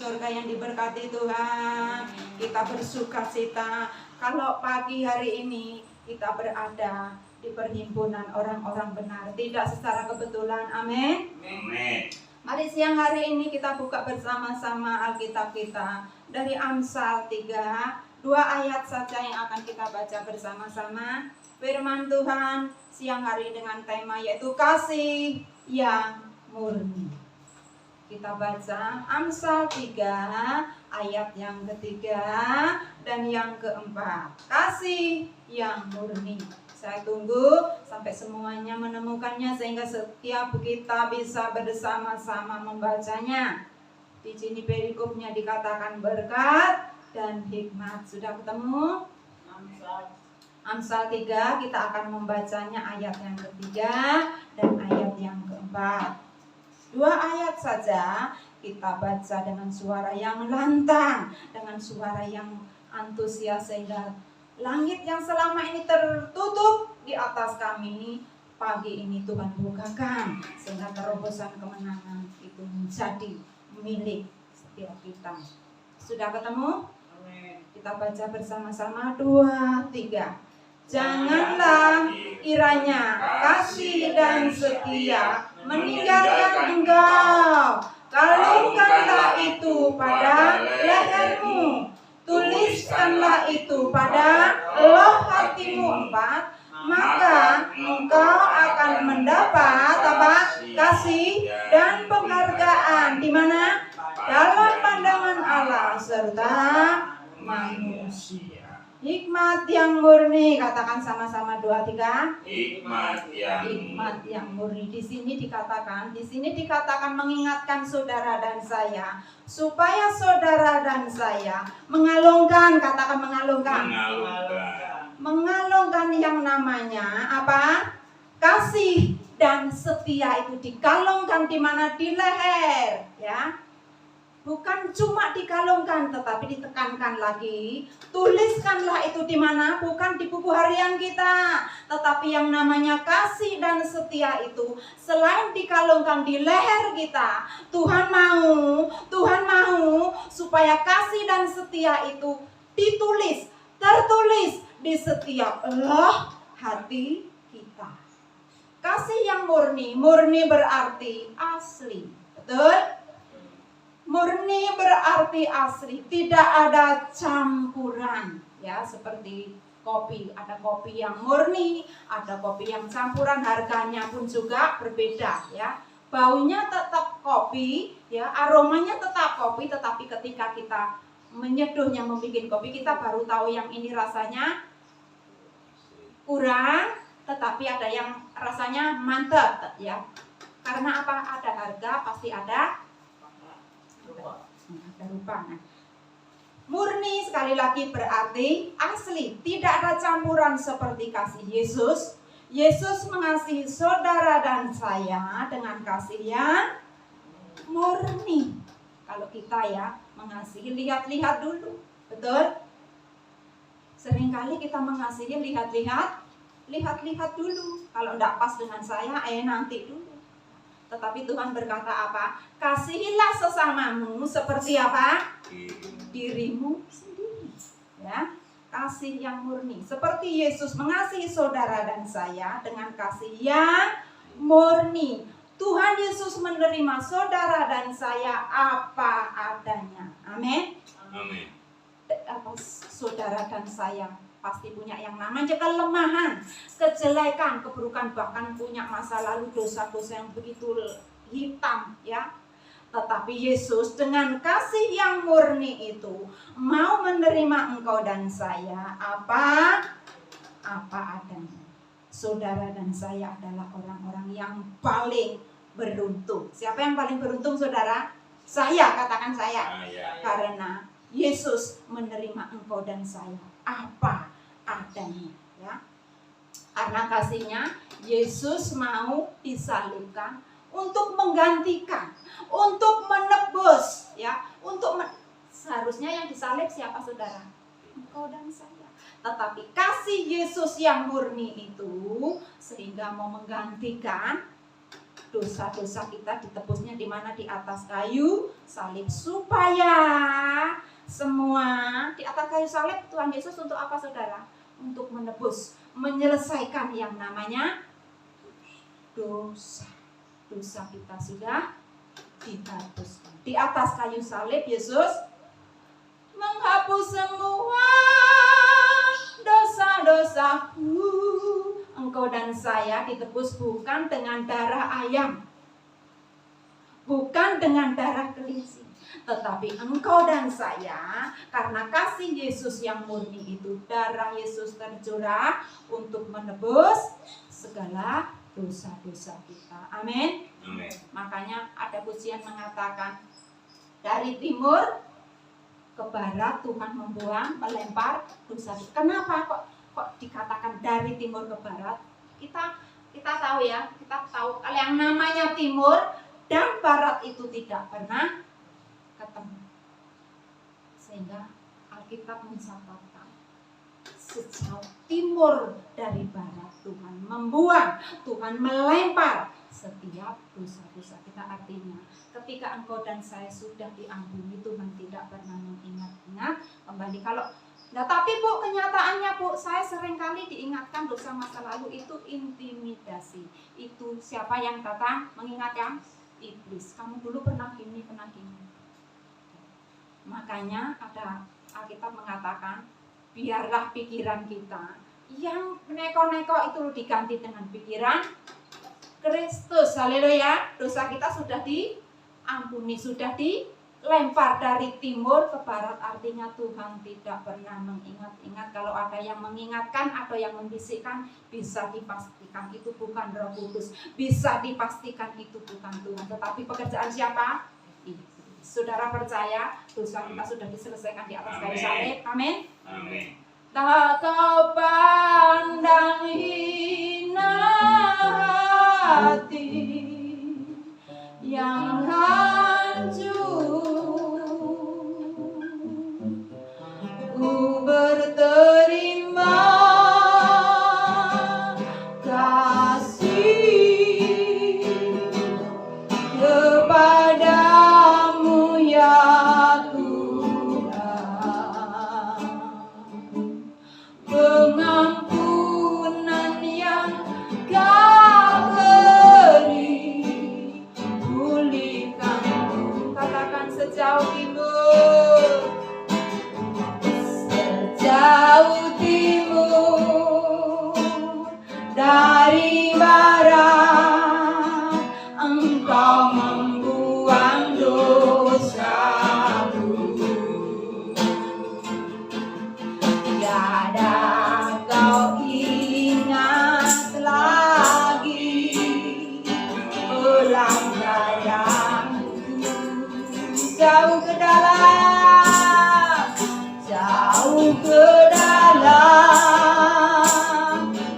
surga yang diberkati Tuhan. Kita bersuka cita kalau pagi hari ini kita berada di perhimpunan orang-orang benar, tidak secara kebetulan. Amin. Mari siang hari ini kita buka bersama-sama Alkitab kita dari Amsal 3, 2 ayat saja yang akan kita baca bersama-sama. Firman Tuhan siang hari dengan tema yaitu kasih yang murni. Kita baca Amsal 3 ayat yang ketiga dan yang keempat. Kasih yang murni. Saya tunggu sampai semuanya menemukannya sehingga setiap kita bisa bersama-sama membacanya. Di sini perikopnya dikatakan berkat dan hikmat. Sudah ketemu? Amsal 3 kita akan membacanya ayat yang ketiga dan ayat yang keempat. 2 ayat saja kita baca dengan suara yang lantang, dengan suara yang antusias sehingga langit yang selama ini tertutup di atas kami, pagi ini Tuhan bukakan sehingga terobosan kemenangan itu menjadi milik setiap kita. Sudah ketemu? Kita baca bersama-sama 2, 3. Janganlah kiranya kasih dan setia meninggalkan engkau. Kalungkanlah itu pada lehermu. Tuliskanlah itu pada loh hatimu. 4. Maka engkau akan mendapat apa? Kasih dan penghargaan. Di mana? Dalam pandangan Allah serta manusia. Hikmat yang murni, katakan sama-sama 2, 3. Hikmat yang murni. Di sini dikatakan mengingatkan saudara dan saya supaya saudara dan saya mengalungkan, katakan mengalungkan. Mengalungkan yang namanya apa? Kasih dan setia itu dikalungkan di mana? Di leher, ya. Bukan cuma dikalungkan, tetapi ditekankan lagi. Tuliskanlah itu di mana? Bukan di buku harian kita, tetapi yang namanya kasih dan setia itu selain dikalungkan di leher kita, Tuhan mau supaya kasih dan setia itu ditulis, tertulis di setiap loh hati kita. Kasih yang murni berarti asli, betul? Murni berarti asli, tidak ada campuran, ya, seperti kopi. Ada kopi yang murni, ada kopi yang campuran, harganya pun juga berbeda, ya. Baunya tetap kopi, ya, aromanya tetap kopi, tetapi ketika kita menyeduhnya, membuat kopi, kita baru tahu yang ini rasanya kurang, tetapi ada yang rasanya mantap, ya. Karena apa? Ada harga, pasti ada rupa. Murni sekali lagi berarti asli, tidak ada campuran seperti kasih Yesus. Yesus mengasihi saudara dan saya dengan kasih yang murni. Kalau kita ya mengasihi, lihat-lihat dulu, betul? Seringkali kita mengasihi lihat-lihat dulu. Kalau tidak pas dengan saya, nanti dulu. Tetapi Tuhan berkata apa? Kasihilah sesamamu seperti apa? Dirimu sendiri. Ya, kasih yang murni. Seperti Yesus mengasihi saudara dan saya dengan kasih yang murni. Tuhan Yesus menerima saudara dan saya apa adanya. Amin. Amin. Saudara dan saya pasti punya yang namanya kelemahan, kejelekan, keburukan, bahkan punya masa lalu dosa-dosa yang begitu hitam, ya. Tetapi Yesus dengan kasih yang murni itu mau menerima engkau dan saya apa adanya. Saudara dan saya adalah orang-orang yang paling beruntung. Siapa yang paling beruntung, saudara? Saya, katakan saya. Karena Yesus menerima engkau dan saya apa adanya, ya. Karena kasihnya Yesus mau disalibkan untuk menggantikan, untuk menebus, ya, seharusnya yang disalib siapa, saudara? Engkau dan saya. Tetapi kasih Yesus yang murni itu sehingga mau menggantikan dosa-dosa kita ditebusnya di mana? Di atas kayu salib. Supaya semua di atas kayu salib Tuhan Yesus untuk apa saudara? Untuk menebus, menyelesaikan yang namanya dosa. Dosa kita sudah dihapuskan. Di atas kayu salib Yesus menghapus semua dosa-dosaku. Engkau dan saya ditebus bukan dengan darah ayam, bukan dengan darah kelinci, tetapi engkau dan saya karena kasih Yesus yang murni itu, darah Yesus tercurah untuk menebus segala dosa-dosa kita. Amin. Amin. Makanya ada pujian mengatakan dari timur ke barat Tuhan melempar dosa. Kenapa kok dikatakan dari timur ke barat? Kita tahu ya, kita tahu kalau yang namanya timur dan barat itu tidak pernah ketemu. Sehingga Alkitab mencatatkan sejauh timur dari barat Tuhan membuang, Tuhan melempar setiap dosa-dosa kita. Artinya ketika engkau dan saya sudah diampuni, Tuhan tidak pernah mengingat-ingat kembali. Tapi Bu, kenyataannya Bu, saya seringkali diingatkan dosa masa lalu. Itu intimidasi. Itu siapa yang datang mengingatkan? Iblis. Kamu dulu pernah gini, pernah gini. Makanya ada Alkitab mengatakan, biarlah pikiran kita yang neko-neko itu diganti dengan pikiran Kristus. Haleluya. Dosa kita sudah diampuni, sudah dilempar dari timur ke barat. Artinya Tuhan tidak pernah mengingat-ingat. Kalau ada yang mengingatkan atau yang membisikkan, bisa dipastikan itu bukan Roh Kudus, bisa dipastikan itu bukan Tuhan, tetapi pekerjaan siapa? Saudara percaya dosa kita sudah diselesaikan di atas kayu salib. Amin. Amin. Tak kau pandang hina hati yang hancur, ku berterima kasih kepadamu ya pengampunan yang Kau beri, pulihkanku. Katakan sejauh timur, sejauh timur dari barat, Engkau membuang dosaku. Tiada kau ingat lagi pelanggaranku. Jauh ke dalam, jauh ke dalam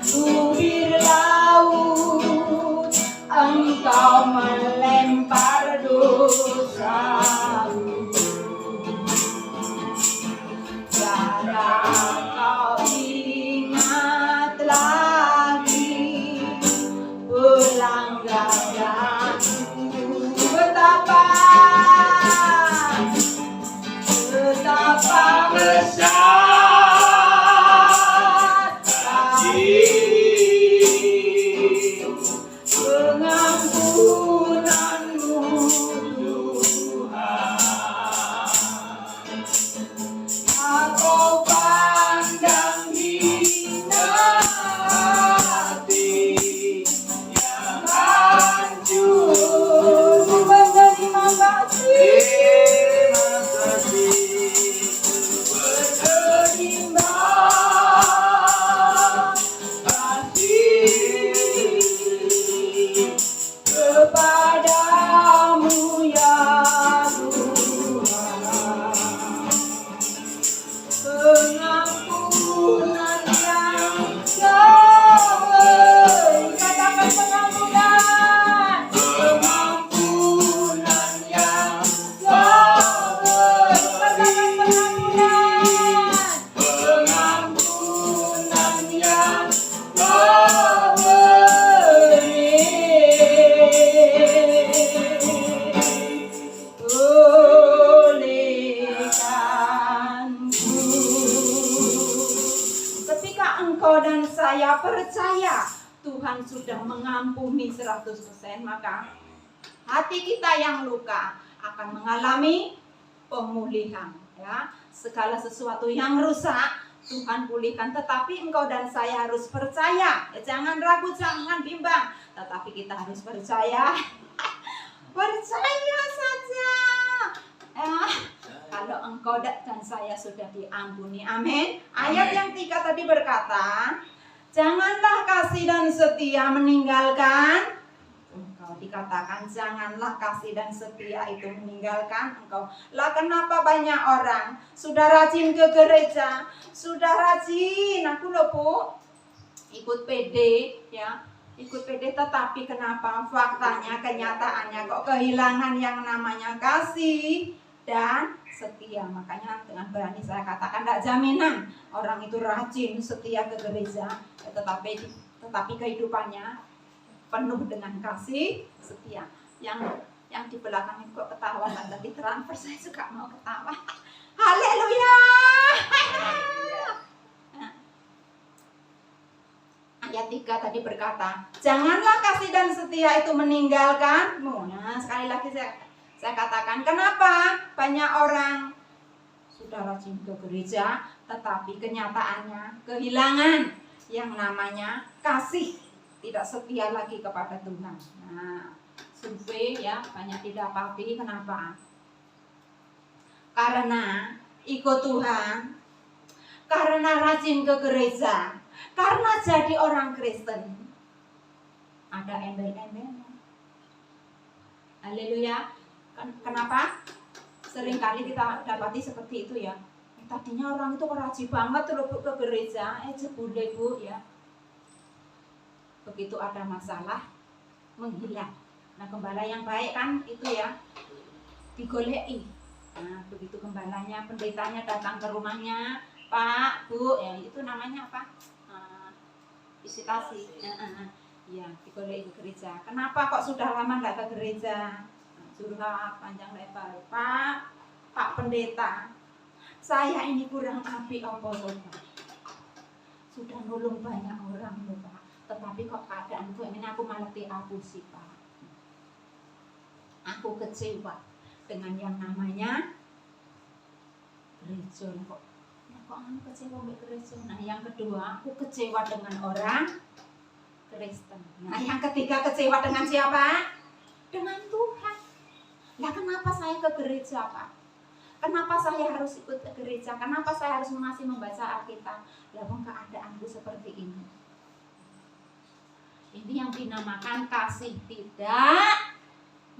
bibir laut, Engkau melempar dosaku. Tiada kau ingat lagi pelanggaranku. Betapa besar kasih pengampunanmu Tuhan. Aku pandang hina hati yang hancur, ku berterima kasih, saya percaya Tuhan sudah mengampuni 100%, maka hati kita yang luka akan mengalami pemulihan, ya. Segala sesuatu yang rusak Tuhan pulihkan, tetapi engkau dan saya harus percaya. Ya, jangan ragu, jangan bimbang, tetapi kita harus percaya. Percaya saja. Kalau engkau dan saya sudah diampuni. Amin. Ayat yang 3 tadi berkata, janganlah kasih dan setia meninggalkan engkau. Dikatakan janganlah kasih dan setia itu meninggalkan engkau. Lah kenapa banyak orang sudah rajin ke gereja, sudah rajin, aku loh Bu, ikut PD, ya, ikut PD, tetapi kenapa faktanya, kenyataannya kok kehilangan yang namanya kasih dan setia. Makanya dengan berani saya katakan, tidak jaminan orang itu rajin setia ke gereja, tetapi kehidupannya penuh dengan kasih setia. Yang di belakang itu kok ketawa, tadi transfer, saya juga mau ketawa. Haleluya. Ayat 3 tadi berkata, janganlah kasih dan setia itu meninggalkanmu. Nah, sekali lagi saya katakan, kenapa banyak orang sudah rajin ke gereja, tetapi kenyataannya kehilangan yang namanya kasih, tidak setia lagi kepada Tuhan. Nah, survei ya banyak didapati. Kenapa? Karena ikut Tuhan, karena rajin ke gereja, karena jadi orang Kristen, ada embel-embelnya. Haleluya. Kenapa? Seringkali kita dapati seperti itu ya. Tadinya orang itu rajin banget terus ke gereja, jebule Bu ya. Begitu ada masalah, menghilang. Nah, gembala yang baik kan itu ya digoleki. Nah, begitu gembalanya, pendetanya datang ke rumahnya, Pak, Bu, ya itu namanya apa? Visitasi. Ya, digoleki ke gereja. Kenapa kok sudah lama nggak ke gereja? Curhat panjang lebar, Pak Pendeta, saya ini kurang apik apa Pak? Sudah nolong banyak orang loh Pak, tetapi kok keadaanku ini aku malah diapusi Pak. Aku kecewa dengan yang namanya gereja kok. Ya kok aku kecewa dengan gereja. Nah, yang kedua, aku kecewa dengan orang Kristen. Nah, yang ketiga, kecewa dengan siapa? Dengan Tuhan. Nah, kenapa saya ke gereja Pak? Kenapa saya harus ikut ke gereja? Kenapa saya harus masih membaca Alkitab? Lalu keadaanku seperti ini. Ini yang dinamakan kasih tidak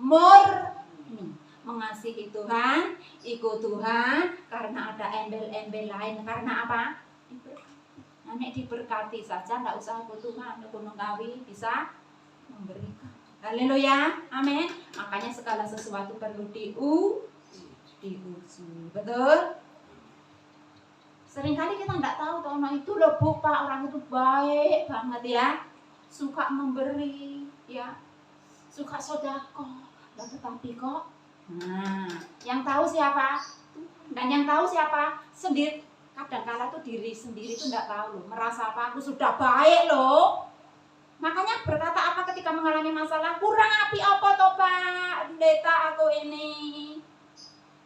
murni. Mengasihi Tuhan, ikut Tuhan, karena ada embel-embel lain. Karena apa? Nek diberkati saja, tidak usah ikut Tuhan. Gunung Kawi bisa memberikan. Haleluya, amin. Makanya segala sesuatu perlu diuji, betul? Seringkali kita nggak tahu kalau orang itu loh Bu, Pak, orang itu baik banget ya, suka memberi, ya, suka sedekah, tetapi kok, nah, yang tahu siapa? Dan yang tahu siapa? Sendiri. Kadang-kala tuh diri sendiri tuh nggak tahu loh, merasa apa? Aku sudah baik loh. Makanya berkata apa ketika mengalami masalah? Kurang api apa toh Pak? Pendeta aku ini.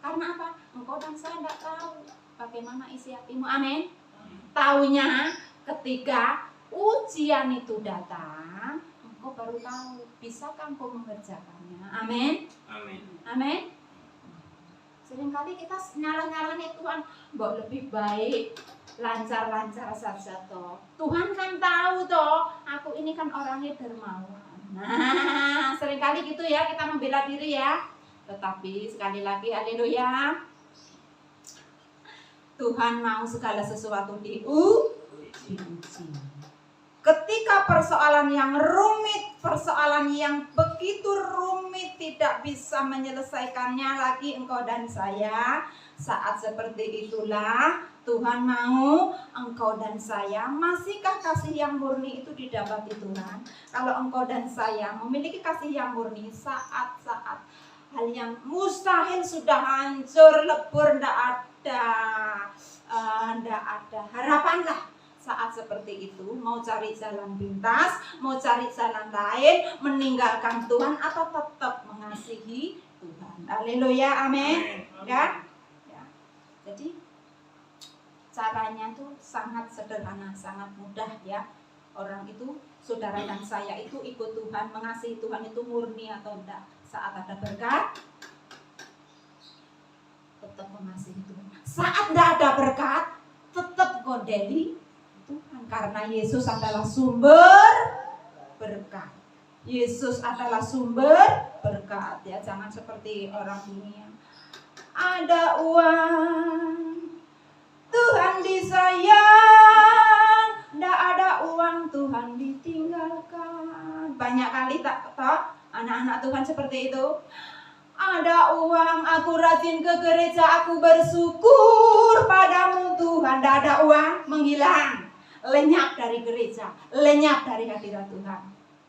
Karena apa? Engkau dan saya tidak tahu bagaimana isi hatimu. Amin. Taunya ketika ujian itu datang, engkau baru tahu. Bisakah engkau mengerjakannya? Amin. Amin. Amin. Seringkali kita nyalah-nyalahnya Tuhan, mbok lebih baik lancar-lancar saja toh. Tuhan kan tahu toh, aku ini kan orangnya dermawan. Nah, seringkali gitu ya kita membela diri ya. Tetapi sekali lagi, haleluya, Tuhan mau segala sesuatu diuji. Ketika persoalan yang rumit, persoalan yang begitu rumit tidak bisa menyelesaikannya lagi engkau dan saya, saat seperti itulah Tuhan mau engkau dan saya, masihkah kasih yang murni itu didapati Tuhan? Kalau engkau dan saya memiliki kasih yang murni, saat-saat hal yang mustahil sudah hancur, lebur, ndak ada harapan lah. saat seperti itu mau cari jalan pintas, mau cari jalan lain, meninggalkan Tuhan atau tetap mengasihi Tuhan. Haleluya, amin. Ya. Jadi caranya tuh sangat sederhana, sangat mudah ya. Orang itu, saudara dan saya itu ikut Tuhan, mengasihi Tuhan itu murni atau enggak. Saat ada berkat, tetap mengasihi Tuhan. Saat enggak ada berkat, tetap godeli Tuhan, karena Yesus adalah sumber berkat. Yesus adalah sumber berkat ya. Jangan seperti orang dunia. Ada uang, Tuhan disayang. Nggak ada uang, Tuhan ditinggalkan. Banyak kali tak tahu anak-anak Tuhan seperti itu. Ada uang, aku rajin ke gereja, aku bersyukur padamu Tuhan. Nggak ada uang, menghilang. Lenyap dari gereja, lenyap dari hadirat Tuhan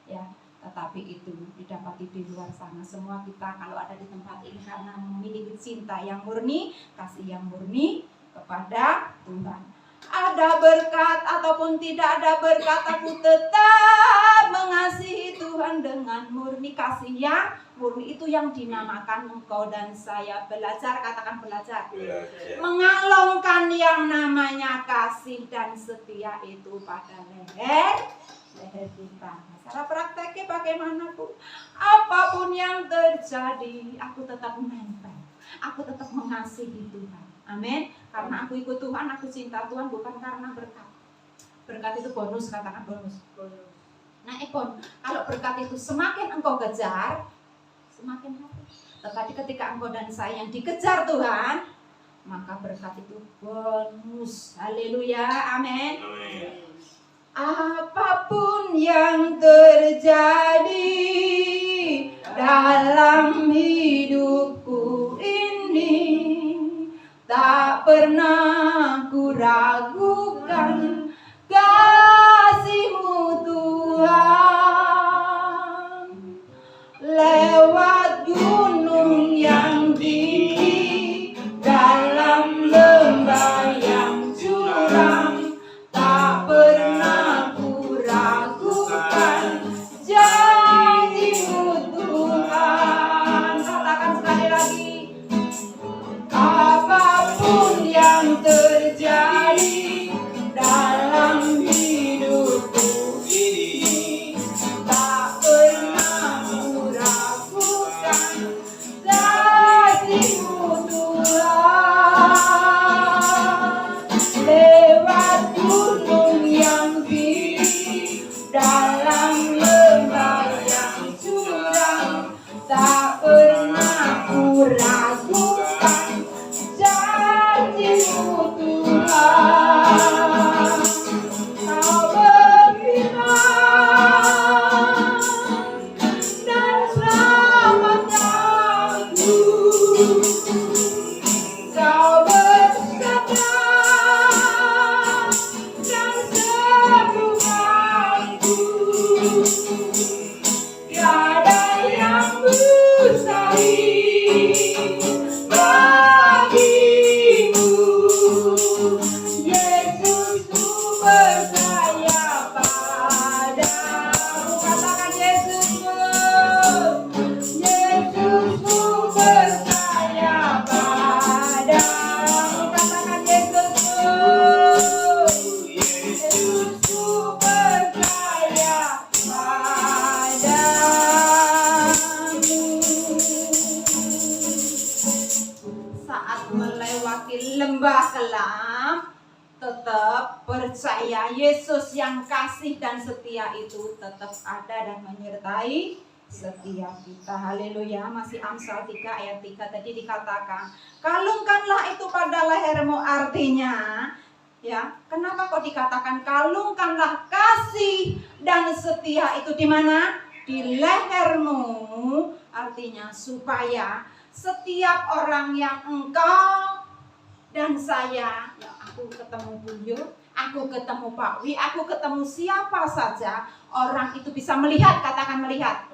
ya. Tetapi itu didapati di luar sana. Semua kita kalau ada di tempat ini karena memiliki cinta yang murni, kasih yang murni kepada Tuhan. Ada berkat ataupun tidak ada berkat, aku tetap mengasihi Tuhan dengan murni. Kasih yang murni itu yang dinamakan engkau dan saya belajar, katakan belajar. Mengalungkan yang namanya kasih dan setia itu pada leher kita. Cara prakteknya bagaimana Bu? Apapun yang terjadi, aku tetap menempel. Aku tetap mengasihi Tuhan. Amin. Karena aku ikut Tuhan, aku cinta Tuhan, bukan karena berkat. Berkat itu bonus, katakan bonus. Nah, kalau berkat itu semakin engkau kejar, semakin habis. Tetapi ketika engkau dan saya yang dikejar Tuhan, maka berkat itu bonus. Haleluya, amin. Apapun yang terjadi dalam hidupku ini, tak pernah ku ragukan kasih-Mu Tuhan. Lewat gunung yang tinggi, dalam lembah yang curam, tak pernah ku ragukan janji-Mu Tuhan. Katakan sekali lagi. Apapun yang terjadi dalam hidupku ini, tak pernah ku ragukan kasih-Mu Tuhan. Lewat gunung yang tinggi, dalam lembah yang curam, tak pernah ku ragukan janji-Mu Tuhan. Kau berfirman dan selamatkanku. Kau bersabda dan sembuhkanku. Tiada yang mustahil bagimu. Yesus, ku percaya padamu. Katakan Yesusku. Yesus, ku percaya padamu. Katakan Yesusku. Yesus, ku percaya padamu. Saat melewati lembah kelam, tetap percaya Yesus yang kasih dan setia itu tetap ada dan menyertai setiap kita. Haleluya. Masih Amsal 3 ayat 3 tadi dikatakan, kalungkanlah itu pada lehermu. Artinya ya, kenapa kok dikatakan kalungkanlah kasih dan setia itu di mana? Di lehermu. Artinya supaya setiap orang yang engkau dan saya, ya aku ketemu Buyo, aku ketemu Pak Wi, aku ketemu siapa saja, orang itu bisa melihat, katakan melihat.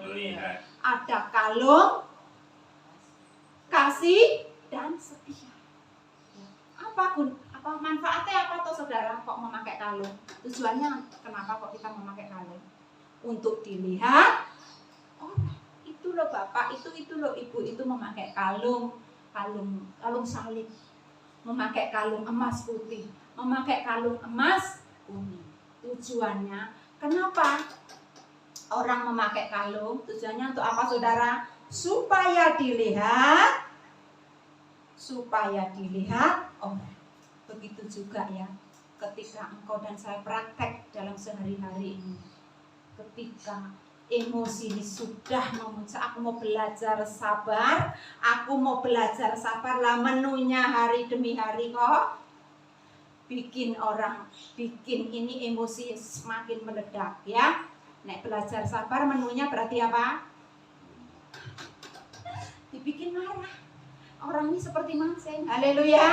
Ada kalung, kasih dan setia. Apa Manfaatnya apa toh saudara kok memakai kalung? Tujuannya kenapa kok kita memakai kalung? Untuk dilihat orang. Itu loh Bapak, itu loh Ibu, itu memakai kalung salib, memakai kalung emas putih, memakai kalung emas kuning. Tujuannya kenapa orang memakai kalung? Tujuannya untuk apa saudara? Supaya dilihat orang. Begitu juga ya ketika engkau dan saya praktek dalam sehari-hari ini. Ketika emosi ini sudah memuncak, aku mau belajar sabar lah, menunya hari demi hari kok bikin ini emosi semakin meledak ya. Nek belajar sabar menunya berarti apa? Dibikin marah. Orang ini seperti mancing. Haleluya.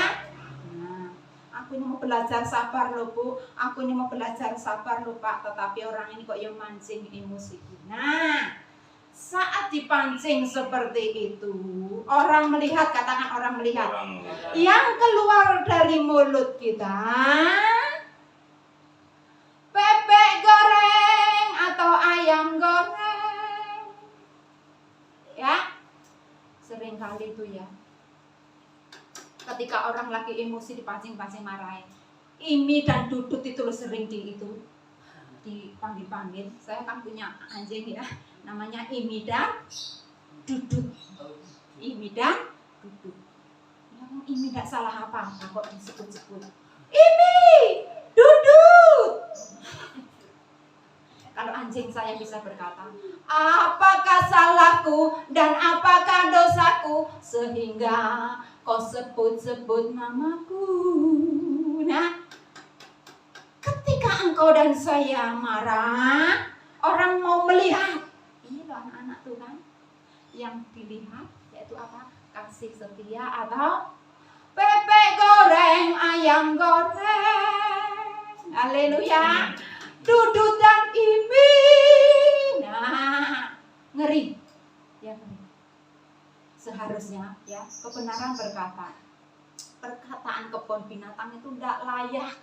Nah, aku ini mau belajar sabar loh Bu, aku ini mau belajar sabar loh Pak, tetapi orang ini kok yang mancing emosiku. Nah, saat dipancing seperti itu, orang melihat, katakan orang melihat, yang keluar dari mulut kita bebek goreng atau ayam goreng. Ya, sering kali itu ya. Ketika orang lagi emosi dipancing-pancing marahin, Imi dan Dudut itu loh sering dipanggil-panggil. Saya kan punya anjing ya, namanya Imi dan Dudut. Imi dan Dudut. Ya, Imi tidak salah apa kok disebut-sebut. Imi, Dudut. Kalau anjing saya bisa berkata, apakah salahku dan apakah dosaku sehingga kau sebut-sebut namaku. Nah, ketika engkau dan saya marah, orang mau melihat. Ini loh anak-anak tuh kan, yang dilihat yaitu apa? Kasih setia atau bebek goreng, ayam goreng. Haleluya. Dudut dan Imi. Nah, ngeri. Ya, ngeri. Seharusnya ya kebenaran berkata, perkataan kebun binatang itu tidak layak,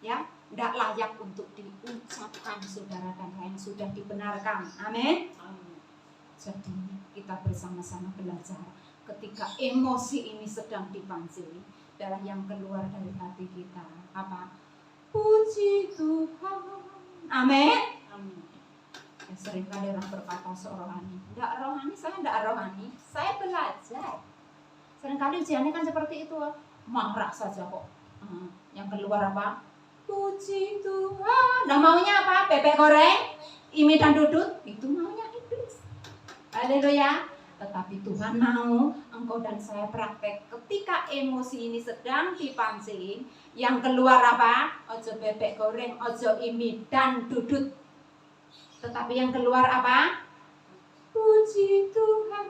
ya, tidak layak untuk diucapkan saudara dan lain sudah dibenarkan. Amin. Jadi kita bersama-sama belajar ketika emosi ini sedang dipancing, adalah yang keluar dari hati kita apa? Puji Tuhan. Amin. Ya, sering kali orang berkata serohani. Enggak rohani, saya enggak rohani. Saya belajar. Seringkali ujiannya kan seperti itu. Marah saja kok. Yang keluar apa? Puji Tuhan. Nah maunya apa? Bebek goreng, Imi dan Dudut. Itu maunya iblis. Haleluya. Tetapi Tuhan mau engkau dan saya praktek ketika emosi ini sedang dipancing, yang keluar apa? Ojo bebek goreng, ojo Imi dan Dudut. Tetapi yang keluar apa? Puji Tuhan.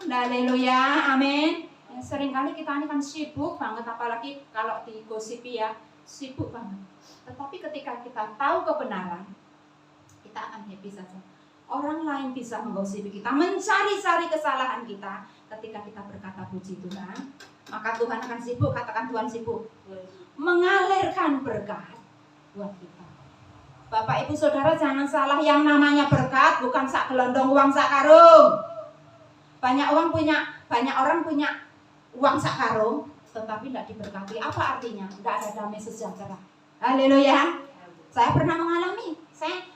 Haleluya, amin. Ya, seringkali kita ini kan sibuk banget, apalagi kalau digosipi ya, sibuk banget. Tetapi ketika kita tahu kebenaran, kita akan happy saja. Orang lain bisa menggosipi kita, mencari-cari kesalahan kita. Ketika kita berkata puji Tuhan, maka Tuhan akan sibuk, katakan Tuhan sibuk, mengalirkan berkat buat kita. Bapak ibu saudara jangan salah, yang namanya berkat bukan sak gelondong uang sak karung. Banyak orang punya uang sak karung, tetapi tidak diberkati. Apa artinya? Tidak ada damai sejahtera. Haleluya. Saya pernah mengalami. Saya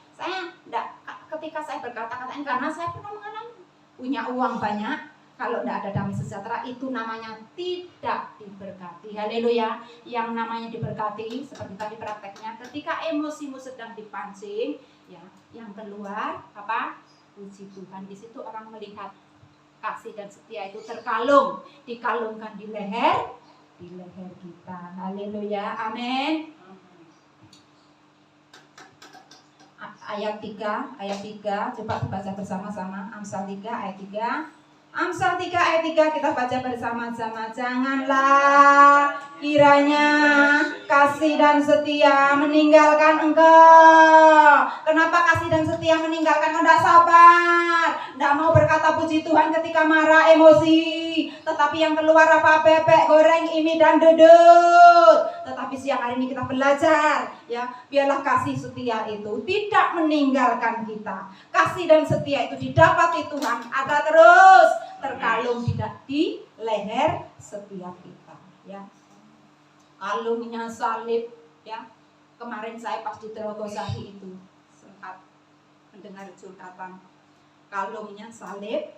tidak, ketika saya berkata-kata karena saya pernah mengalami punya uang banyak, kalau tidak ada damai sejahtera itu namanya tidak diberkati. Haleluya. Yang namanya diberkati seperti tadi prakteknya, ketika emosimu sedang dipancing, ya, yang keluar apa? Puji Tuhan. Di situ orang melihat kasih dan setia itu terkalung, dikalungkan di leher kita. Haleluya. Amin. Ayat 3, coba baca bersama-sama. Amsal 3 ayat 3. Amsal 3 ayat 3 kita baca bersama-sama. Janganlah kiranya kasih dan setia meninggalkan engkau. Kenapa kasih dan setia meninggalkan? Tidak sabar, tidak mau berkata puji Tuhan ketika marah, emosi. Tetapi yang keluar apa? Bebek goreng ini dan dedut. Tetapi siang hari ini kita belajar, ya, biarlah kasih setia itu tidak meninggalkan kita. Kasih dan setia itu didapati Tuhan ada terus terkalung di leher setiap kita, ya. Kalungnya salib, ya. Kemarin saya pas di Telogosari itu sempat mendengar curhatan kalungnya salib,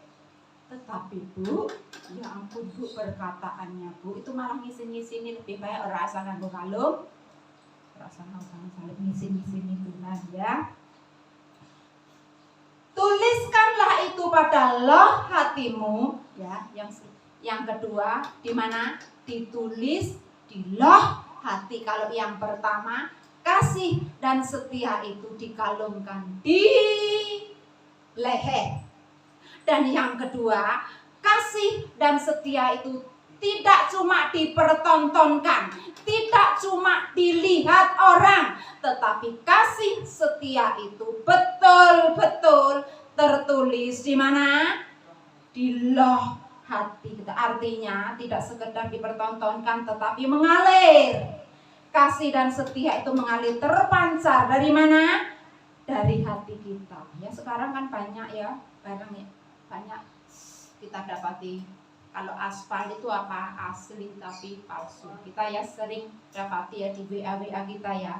tetapi Bu, ya ampun Bu, perkataannya Bu itu malah ngisin-ngisini lebih baik orang asal nganggo kalung, rasa nganggo salib ngisin-ngisini Tuhan, ya. Tuliskanlah itu pada loh hatimu, ya. Yang kedua, di mana? Ditulis di loh hati. Kalau yang pertama, kasih dan setia itu dikalungkan di leher. Dan yang kedua, kasih dan setia itu tidak cuma dipertontonkan, tidak cuma dilihat orang, tetapi kasih setia itu betul-betul tertulis di mana? Di loh hati kita. Artinya tidak sekedar dipertontonkan, tetapi mengalir. Kasih dan setia itu mengalir, terpancar dari mana? Dari hati kita. Ya sekarang kan banyak ya barang ya, banyak kita dapati. Kalau aspal itu apa? Asli tapi palsu. Kita ya sering dapati ya di WA kita ya,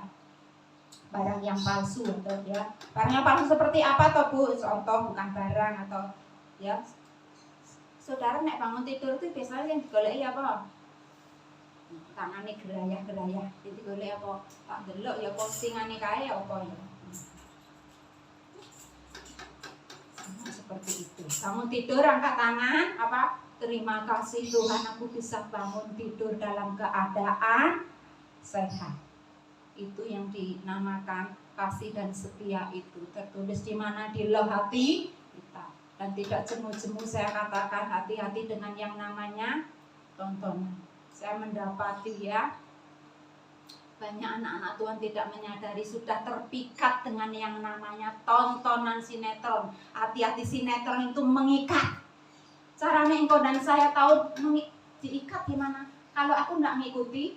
barang yang palsu atau ya. Barang yang palsu seperti apa toh Bu? Contoh bukan barang atau ya. Saudara nek bangun tidur itu biasanya yang digoleki apa? Tangane gerayah-gerayah. Jadi digoleki apa? Tak delok ya postingane kae apa ya. Seperti itu. Bangun tidur angkat tangan apa? Terima kasih Tuhan, aku bisa bangun tidur dalam keadaan sehat. Itu yang dinamakan kasih dan setia itu tertulis di mana? Di loh hati kita. Dan tidak jemu-jemu saya katakan, hati-hati dengan yang namanya tontonan. Saya mendapati ya, banyak anak-anak Tuhan tidak menyadari sudah terpikat dengan yang namanya tontonan sinetron. Hati-hati, sinetron itu mengikat. Caranya engkau dan saya tahu diikat gimana? Kalau aku nggak ngikuti,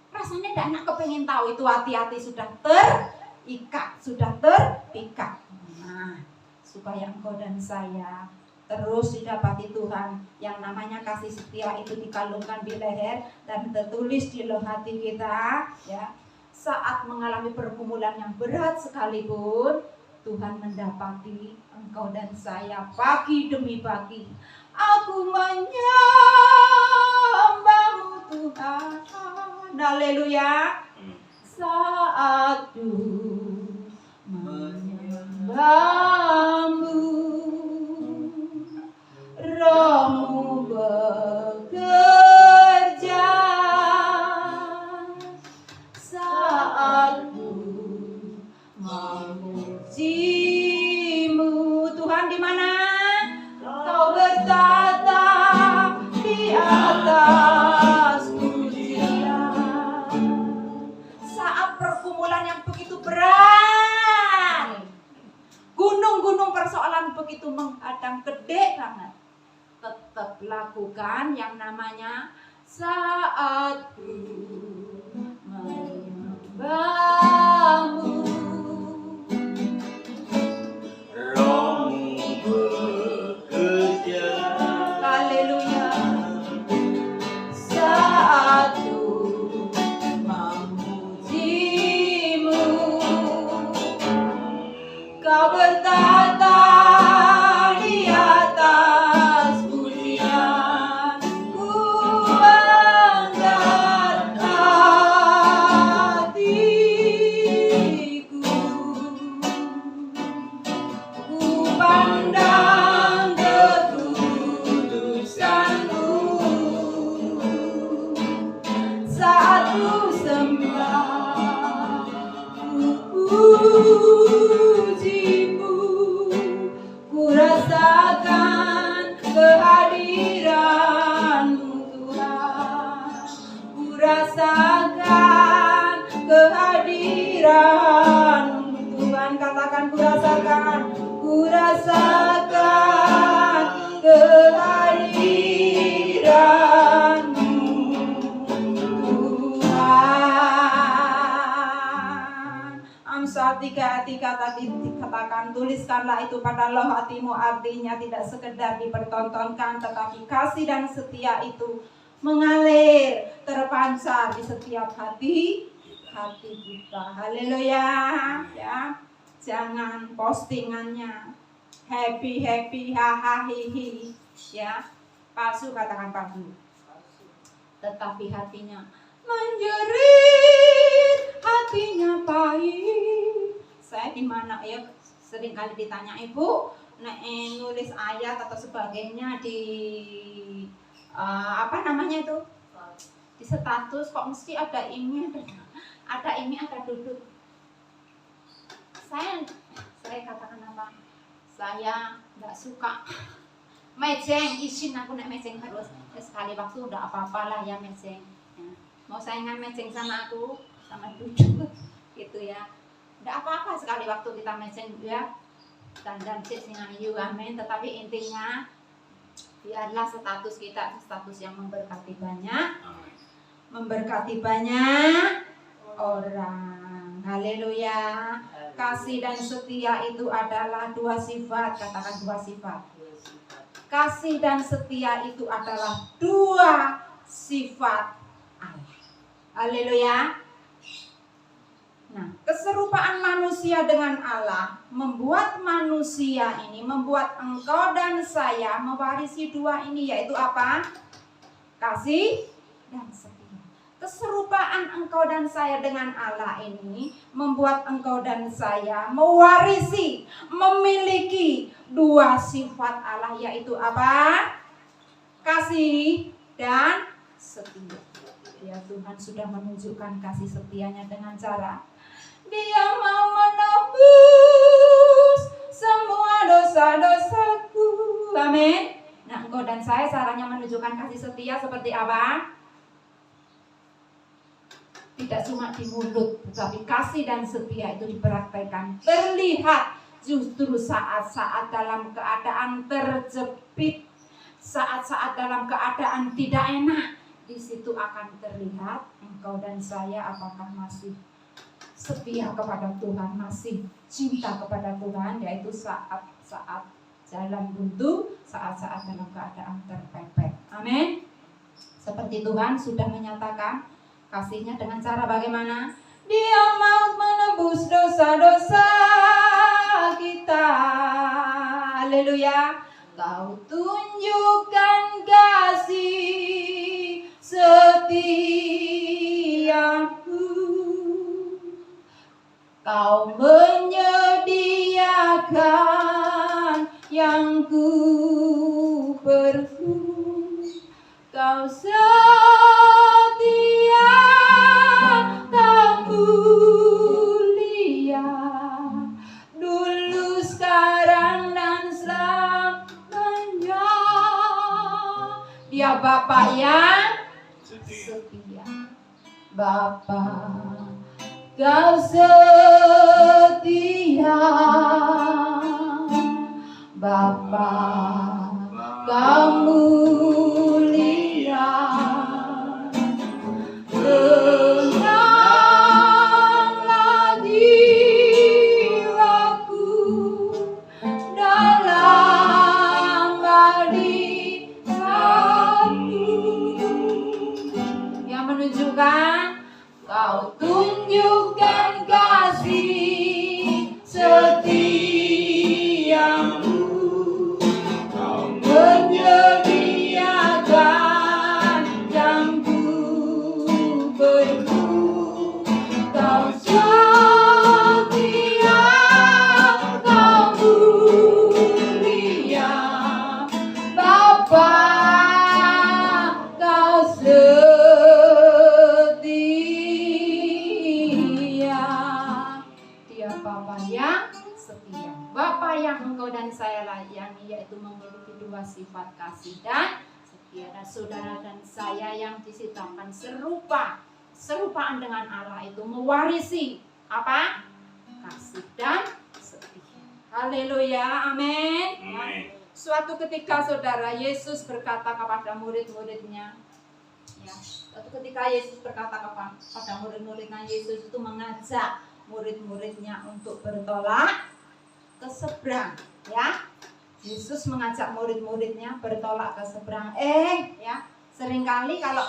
rasanya tidak enak kepengen tahu itu. Hati-hati, sudah terikat, sudah terpikat. Nah, supaya engkau dan saya terus didapati Tuhan, yang namanya kasih setia itu dikalungkan di leher dan tertulis di loh hati kita, ya. Saat mengalami pergumulan yang berat sekalipun, Tuhan mendapati engkau dan saya pagi demi pagi. Aku menyembahmu Tuhan, haleluya. Saat menyembahmu, Rohmu bekerja. Saat memujimu, Tuhan di mana? Kau bertata di atas pujian. Saat pergumulan yang begitu berat, gunung-gunung persoalan begitu menghadang, gede banget, tetap lakukan yang namanya saat menyembahmu. Rohmu bekerja. Haleluya. Saat memujimu, kau bertata di atas pujian. Ku angkat hati Pasal 3 ayat 3 tadi dikatakan, tuliskanlah itu pada loh hatimu, artinya tidak sekedar dipertontonkan, tetapi kasih dan setia itu mengalir, terpancar di setiap hati kita. Haleluya. Ya, jangan postingannya happy hahaha hihi, ya, palsu, katakan palsu, tetapi hatinya menjerit, hatinya pahit. Saya di mana ya, sering kali ditanya, ibu nulis ayat atau sebagainya di apa namanya itu, di status, kok mesti ada ini, ada duduk. Saya katakan apa, saya nggak suka mejeng, izin aku nek mejeng terus. Sekali waktu udah apa-apalah ya mejeng. Mau saingan mejeng sama aku, sama duduk gitu ya, enggak apa-apa sekali waktu kita mejeng ya, dan cek singan you, amin. Tetapi intinya biarlah status kita status yang memberkati banyak orang. Haleluya. Kasih dan setia itu adalah dua sifat, katakan dua sifat. Kasih dan setia itu adalah dua sifat Allah. Haleluya. Nah, keserupaan manusia dengan Allah membuat manusia ini, membuat engkau dan saya mewarisi dua ini, yaitu apa? Kasih dan setia. Keserupaan engkau dan saya dengan Allah ini membuat engkau dan saya mewarisi, memiliki dua sifat Allah, yaitu apa? Kasih dan setia. Ya, Tuhan sudah menunjukkan kasih setianya dengan cara Dia mau menebus semua dosa-dosaku. Amin. Nah, engkau dan saya caranya menunjukkan kasih setia seperti apa? Tidak cuma di mulut, tetapi kasih dan setia itu dipraktekkan, terlihat justru saat-saat dalam keadaan terjepit, saat-saat dalam keadaan tidak enak. Di situ akan terlihat engkau dan saya apakah masih setia kepada Tuhan, masih cinta kepada Tuhan, yaitu saat-saat jalan buntu, saat-saat dalam keadaan terpepet. Amin. Seperti Tuhan sudah menyatakan kasihnya dengan cara bagaimana? Dia mau menebus dosa-dosa kita. Haleluya. Kau tunjukkan kasih setiaku, kau menyediakan yang ku perlu, kau setia, kau mulia, dulu, sekarang, dan selamanya. Dia Bapa yang setia. Bapa, kau setia. Bapa, kau mulia. Tenanglah jiwaku dalam hadiratmu, yang menunjukkan kau tunjukkan kasih setiamu, kau menyediakan yang ku perlu, kau setia, kau mulia. Bapa, kau setia. Dia Bapa yang setia. Bapa yang engkau dan saya layani, yaitu memiliki dua sifat, kasih dan setia. Dan saudara dan saya yang disitakan serupaan dengan Allah itu mewarisi apa? Kasih dan setia. Haleluya, amin. Amin. Suatu ketika saudara, Yesus berkata kepada murid-muridnya, ya, suatu ketika Yesus berkata kepada murid-muridnya, Yesus itu mengajak murid-muridnya untuk bertolak ke seberang, ya. Yesus mengajak murid-muridnya bertolak ke seberang. Ya, seringkali kalau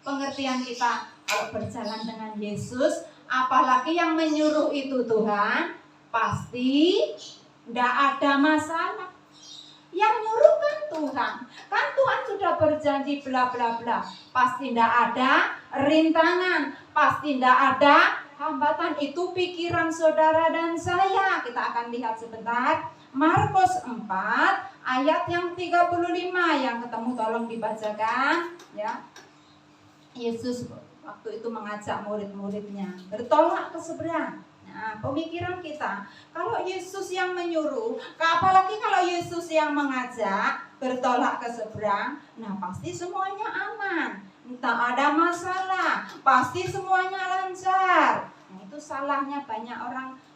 pengertian kita kalau berjalan dengan Yesus, apalagi yang menyuruh itu Tuhan, pasti tidak ada masalah. Yang nyuruh kan Tuhan. Kan Tuhan sudah berjanji bla bla bla. Pasti tidak ada rintangan, pasti tidak ada hambatan. Itu pikiran saudara dan saya. Kita akan lihat sebentar Markus 4 ayat yang 35. Yang ketemu tolong dibacakan, ya. Yesus waktu itu mengajak murid-muridnya bertolak ke seberang. Nah, pemikiran kita, kalau Yesus yang menyuruh, apalagi kalau Yesus yang mengajak bertolak ke seberang, nah pasti semuanya aman, tak ada masalah, pasti semuanya lancar. Nah, itu salahnya banyak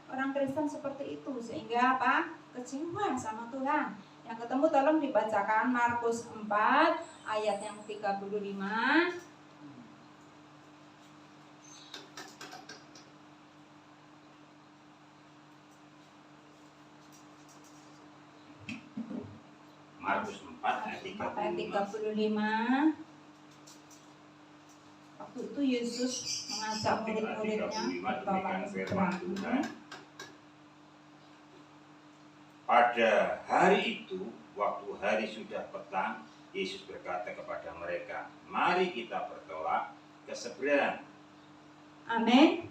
orang Kristen seperti itu, sehingga apa? Kecewa sama Tuhan. Yang ketemu tolong dibacakan Markus 4 ayat yang 35. Markus 4 ayat 35. Waktu itu Yesus mengajak murid-muridnya bertolak ke seberang. Pada hari itu, waktu hari sudah petang, Yesus berkata kepada mereka, "Mari kita bertolak ke seberang." Amin.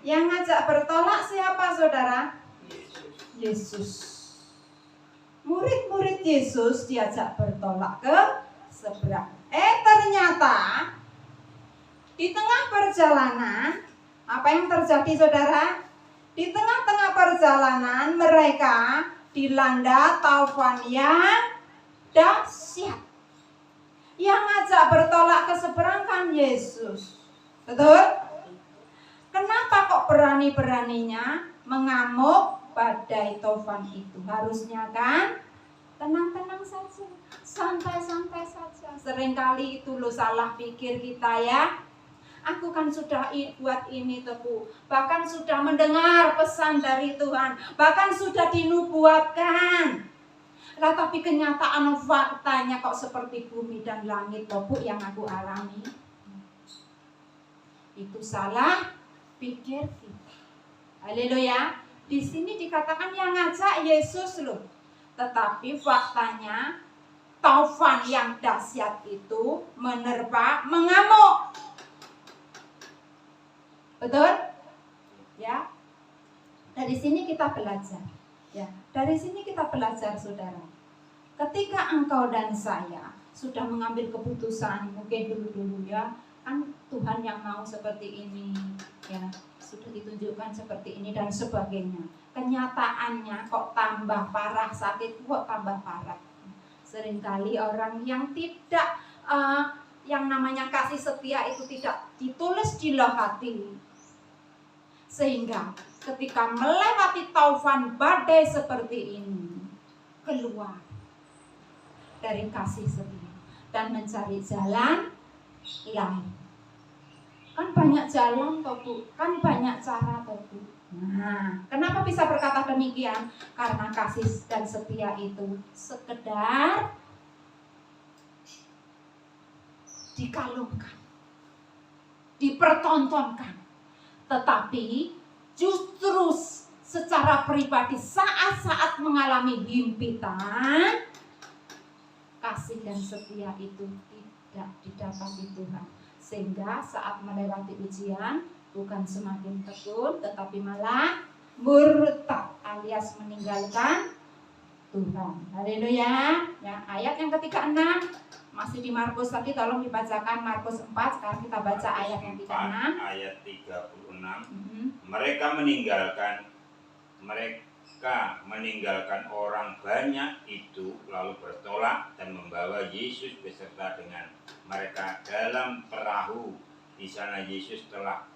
Yang ngajak bertolak siapa, saudara? Yesus. Murid-murid Yesus diajak bertolak ke seberang. Ternyata di tengah perjalanan, apa yang terjadi, saudara? Di tengah-tengah perjalanan mereka dilanda taufan yang dahsyat. Yang ngajak bertolak ke seberang kan Yesus. Betul? Kenapa kok berani-beraninya mengamuk badai taufan itu? Harusnya kan tenang-tenang saja, santai-santai saja. Seringkali itu lo salah pikir kita, ya. Aku kan sudah buat ini tebu, bahkan sudah mendengar pesan dari Tuhan, bahkan sudah dinubuatkan. Lah tapi kenyataan faktanya kok seperti bumi dan langit tebu yang aku alami. Itu salah pikir kita. Haleluya. Di sini dikatakan yang ngajak Yesus loh. Tetapi faktanya taufan yang dahsyat itu menerpa, mengamuk. Betul? Ya. Dari sini kita belajar. Ya, dari sini kita belajar, saudara. Ketika engkau dan saya sudah mengambil keputusan, mungkin dulu-dulu ya, kan Tuhan yang mau seperti ini, ya, sudah ditunjukkan seperti ini dan sebagainya. Kenyataannya kok tambah parah, sakit kok tambah parah. Seringkali orang yang tidak yang namanya kasih setia itu tidak ditulis di loh hati. Sehingga ketika melewati taufan badai seperti ini, keluar dari kasih setia dan mencari jalan lain. Kan banyak jalan toh Bu, kan banyak cara toh Bu. Nah, kenapa bisa berkata demikian? Karena kasih dan setia itu sekedar dikalungkan, dipertontonkan. Tetapi justru secara pribadi saat-saat mengalami himpitan, kasih dan setia itu tidak didapati Tuhan. Sehingga saat melewati ujian bukan semakin tekun, tetapi malah murtad alias meninggalkan Tuhan. Haleluya. Ya, ayat yang ke-36 masih di Markus tadi, tolong dibacakan Markus 4. Sekarang kita baca ayat yang 36. Ayat 36. Mereka meninggalkan orang banyak itu, lalu bertolak dan membawa Yesus beserta dengan mereka dalam perahu. Di sana Yesus telah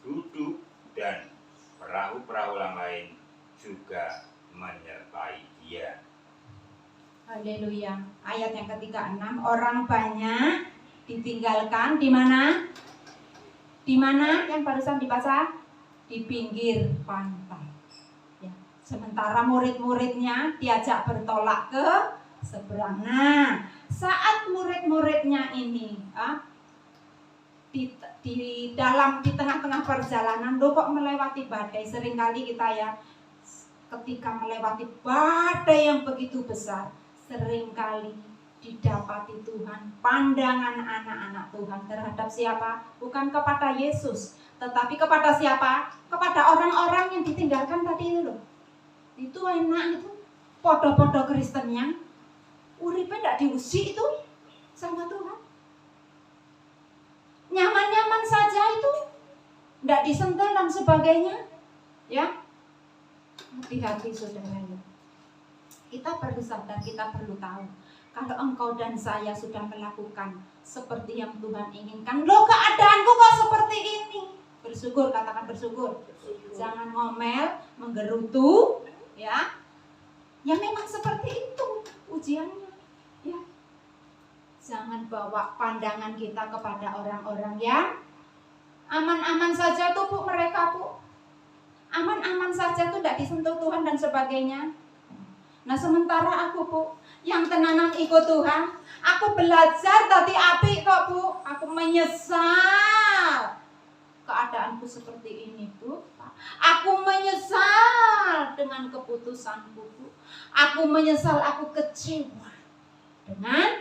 duduk dan perahu-perahu yang lain juga menyertai Dia. Haleluya. Ayat yang ke-36, orang banyak ditinggalkan di mana? Di mana yang barusan dibaca? di pinggir pantai. Ya. Sementara murid-muridnya diajak bertolak ke seberang. Nah, saat murid-muridnya ini di tengah-tengah perjalanan, loh kok melewati badai. Seringkali kita ya ketika melewati badai yang begitu besar, seringkali didapati Tuhan pandangan anak-anak Tuhan terhadap siapa? Bukan kepada Yesus, tetapi kepada siapa? Kepada orang-orang yang ditinggalkan tadi itu loh. Itu enak itu, podo-podo Kristennya uripe ndak diusik itu sama Tuhan. Nyaman-nyaman saja itu, ndak disentuh dan sebagainya. Ya, hati-hati saudara. Kita perlu sadar, kita perlu tahu. Kalau engkau dan saya sudah melakukan seperti yang Tuhan inginkan, loh keadaanku kok seperti ini. Bersyukur, katakan bersyukur. Jangan ngomel, menggerutu, ya. Ya memang seperti itu ujiannya, ya. Jangan bawa pandangan kita kepada orang-orang yang aman-aman saja tuh Bu, mereka Bu. Aman-aman saja tuh tidak disentuh Tuhan dan sebagainya. Nah sementara aku Bu, yang tenanan ikut Tuhan, aku belajar tadi apik kok Bu. Aku menyesal keadaanku seperti ini Bu. Aku menyesal dengan keputusanku Bu. Aku menyesal, aku kecewa dengan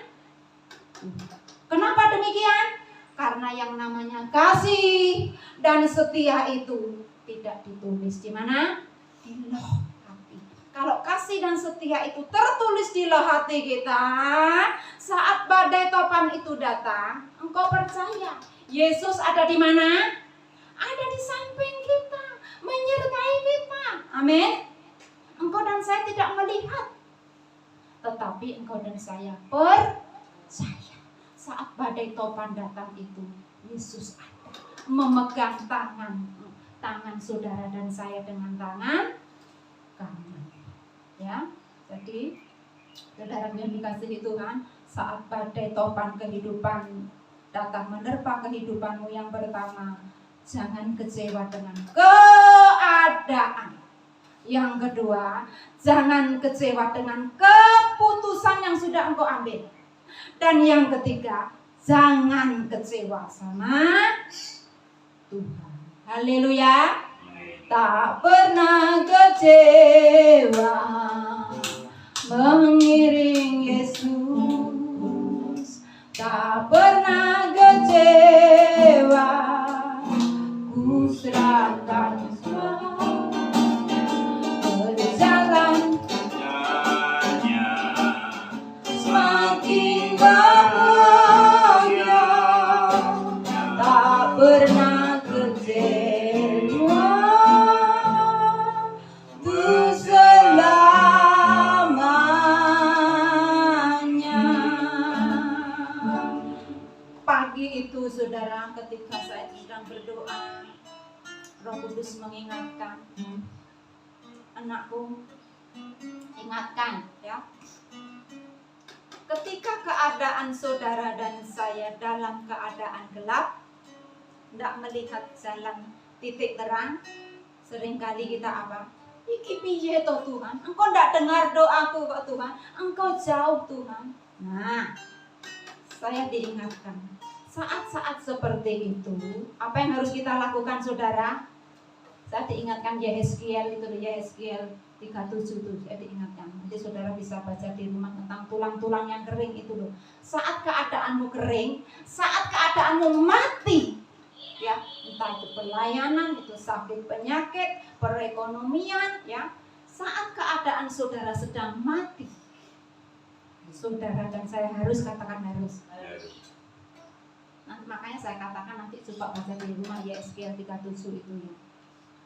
Tuhan. Kenapa demikian? Karena yang namanya kasih dan setia itu tidak ditulis di mana? Di loh hati. Kalau kasih dan setia itu tertulis di loh hati kita, saat badai topan itu datang, engkau percaya Yesus ada di mana? Ada di samping kita, menyertai kita. Amin. Engkau dan saya tidak melihat, tetapi engkau dan saya percaya. Saat badai topan datang itu, Yesus ada, memegang tangan saudara dan saya dengan tangan kanan. Ya, jadi saudara yang dikasihi Tuhan, saat badai topan kehidupan datang menerpa kehidupanmu yang pertama, jangan kecewa dengan keadaan. Yang kedua, jangan kecewa dengan keputusan yang sudah engkau ambil. Dan yang ketiga, jangan kecewa sama Tuhan. Haleluya. Tak pernah kecewa mengiring Yesus. Tak pernah kecewa, ku serahkan semua. Berjalan semakin bahagia, tak pernah kecewa, untuk selamanya. Pagi itu saudara, ketika saya sedang berdoa, Roh Kudus mengingatkan, anakku, ingatkan ya. Ketika keadaan saudara dan saya dalam keadaan gelap, tidak melihat jalan titik terang, seringkali kita apa? Iki piye toh Tuhan? Engkau tidak dengar doaku kok Tuhan? Engkau jauh Tuhan. Nah, saya diingatkan, saat-saat seperti itu, apa yang harus kita lakukan saudara? Saya diingatkan Yehezkiel itu, Yehezkiel 37 itu saya diingatkan. Nanti saudara bisa baca di rumah tentang tulang-tulang yang kering itu loh. Saat keadaanmu kering, saat keadaanmu mati, ya entah itu pelayanan, itu sakit penyakit, perekonomian, ya. Saat keadaan saudara sedang mati, saudara dan saya harus katakan harus. Nah, makanya saya katakan nanti coba baca di rumah Yehezkiel 37 itu ya.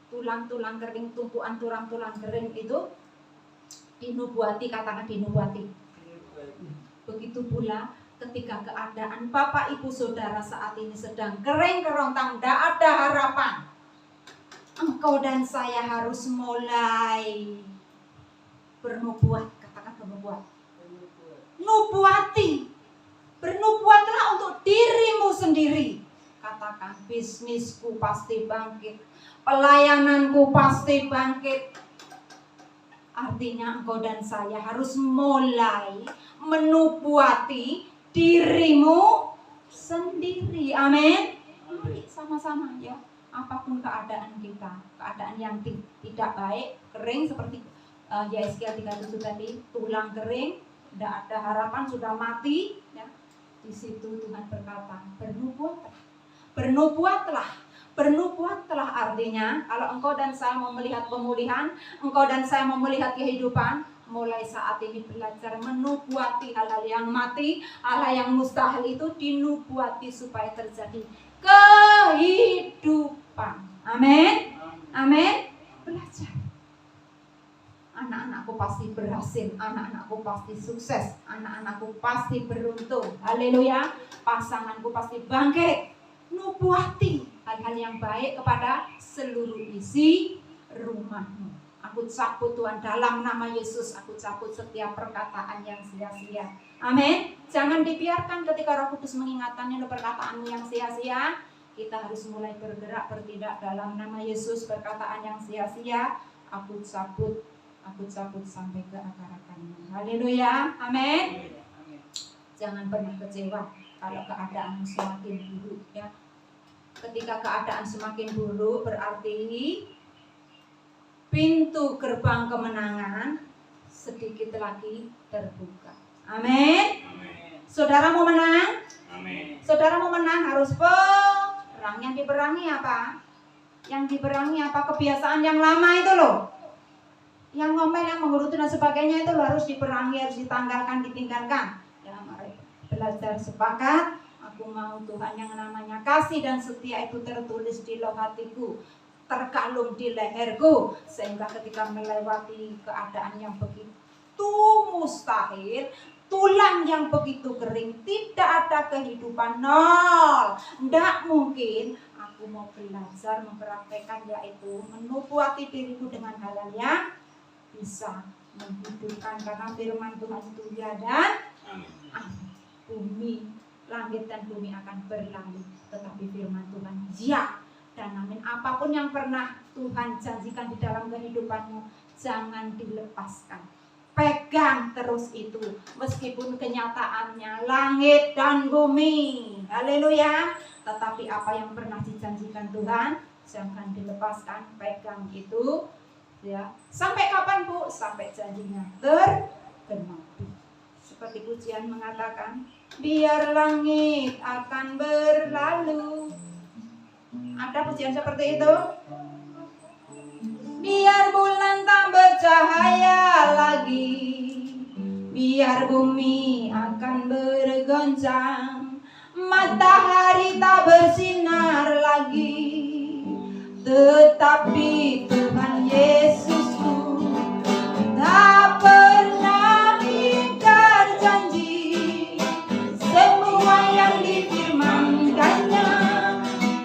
Tulang-tulang kering, tumpuan tulang-tulang kering itu dinubuati, katakan dinubuati. Begitu pula ketika keadaan Bapak Ibu Saudara saat ini sedang kering kerontang, tidak ada harapan, engkau dan saya harus mulai bernubuat, katakan bernubuat. Nubuati, bernubuatlah untuk dirimu sendiri. katakan, bisnisku pasti bangkit, pelayananku pasti bangkit. Artinya engkau dan saya harus mulai menubuati dirimu sendiri. Amin. Mari sama-sama ya. Apapun keadaan kita, keadaan yang tidak baik, kering seperti Yesaya 37 tadi, tulang kering, tidak ada harapan, sudah mati ya. Di situ Tuhan berkata, bernubuatlah artinya kalau engkau dan saya mau melihat pemulihan, engkau dan saya mau melihat kehidupan, mulai saat ini belajar menubuati hal-hal yang mati, hal-hal yang mustahil itu dinubuati supaya terjadi kehidupan. Amin. Amin. Belajar. Anak-anakku pasti berhasil, anak-anakku pasti sukses, anak-anakku pasti beruntung. Haleluya. Pasanganku pasti bangkit. Nubuati hal-hal yang baik kepada seluruh isi rumahmu. Aku cabut Tuhan, dalam nama Yesus aku cabut setiap perkataan yang sia-sia. Amin. Jangan dibiarkan ketika Roh Kudus mengingatkan perkataanmu yang sia-sia. Kita harus mulai bergerak, bertindak dalam nama Yesus. Perkataan yang sia-sia aku cabut sampai ke akar-akarnya. Haleluya. Amin. Jangan pernah kecewa kalau keadaan semakin buruk ya. Ketika keadaan semakin buruk berarti pintu gerbang kemenangan sedikit lagi terbuka. Amin. Saudara mau menang? Amin. Saudara mau menang harus perang. Yang diperangi apa? Yang diperangi apa? Kebiasaan yang lama itu loh. Yang ngomel, yang menggerutu dan sebagainya itu harus diperangi, harus ditanggalkan, ditinggalkan. Ya, mari belajar sepakat. Aku mau Tuhan yang namanya kasih dan setia itu tertulis di loh hatiku, terkalung di leherku, sehingga ketika melewati keadaan yang begitu mustahil, tulang yang begitu kering, tidak ada kehidupan, nol, tidak mungkin. Aku mau belajar mempraktekkan, yaitu menubuati diriku dengan hal-hal yang bisa menghidupkan, karena firman Tuhan itu ya dan amin. Bumi, langit dan bumi akan berlalu, tetapi firman Tuhan ya dan amin. Apapun yang pernah Tuhan janjikan di dalam kehidupanmu, jangan dilepaskan. Pegang terus itu, meskipun kenyataannya langit dan bumi, haleluya. Tetapi apa yang pernah dijanjikan Tuhan, jangan dilepaskan, pegang itu ya. Sampai kapan Bu? Sampai janjinya tergenapi. Seperti pujian mengatakan, biar langit akan berlalu. Ada pujian seperti itu? Biar bulan tak bercahaya lagi, biar bumi akan bergoncang, matahari tak bersinar lagi, tetapi Tuhan Yesusku tak pernah ingkar janji. Semua yang difirmankannya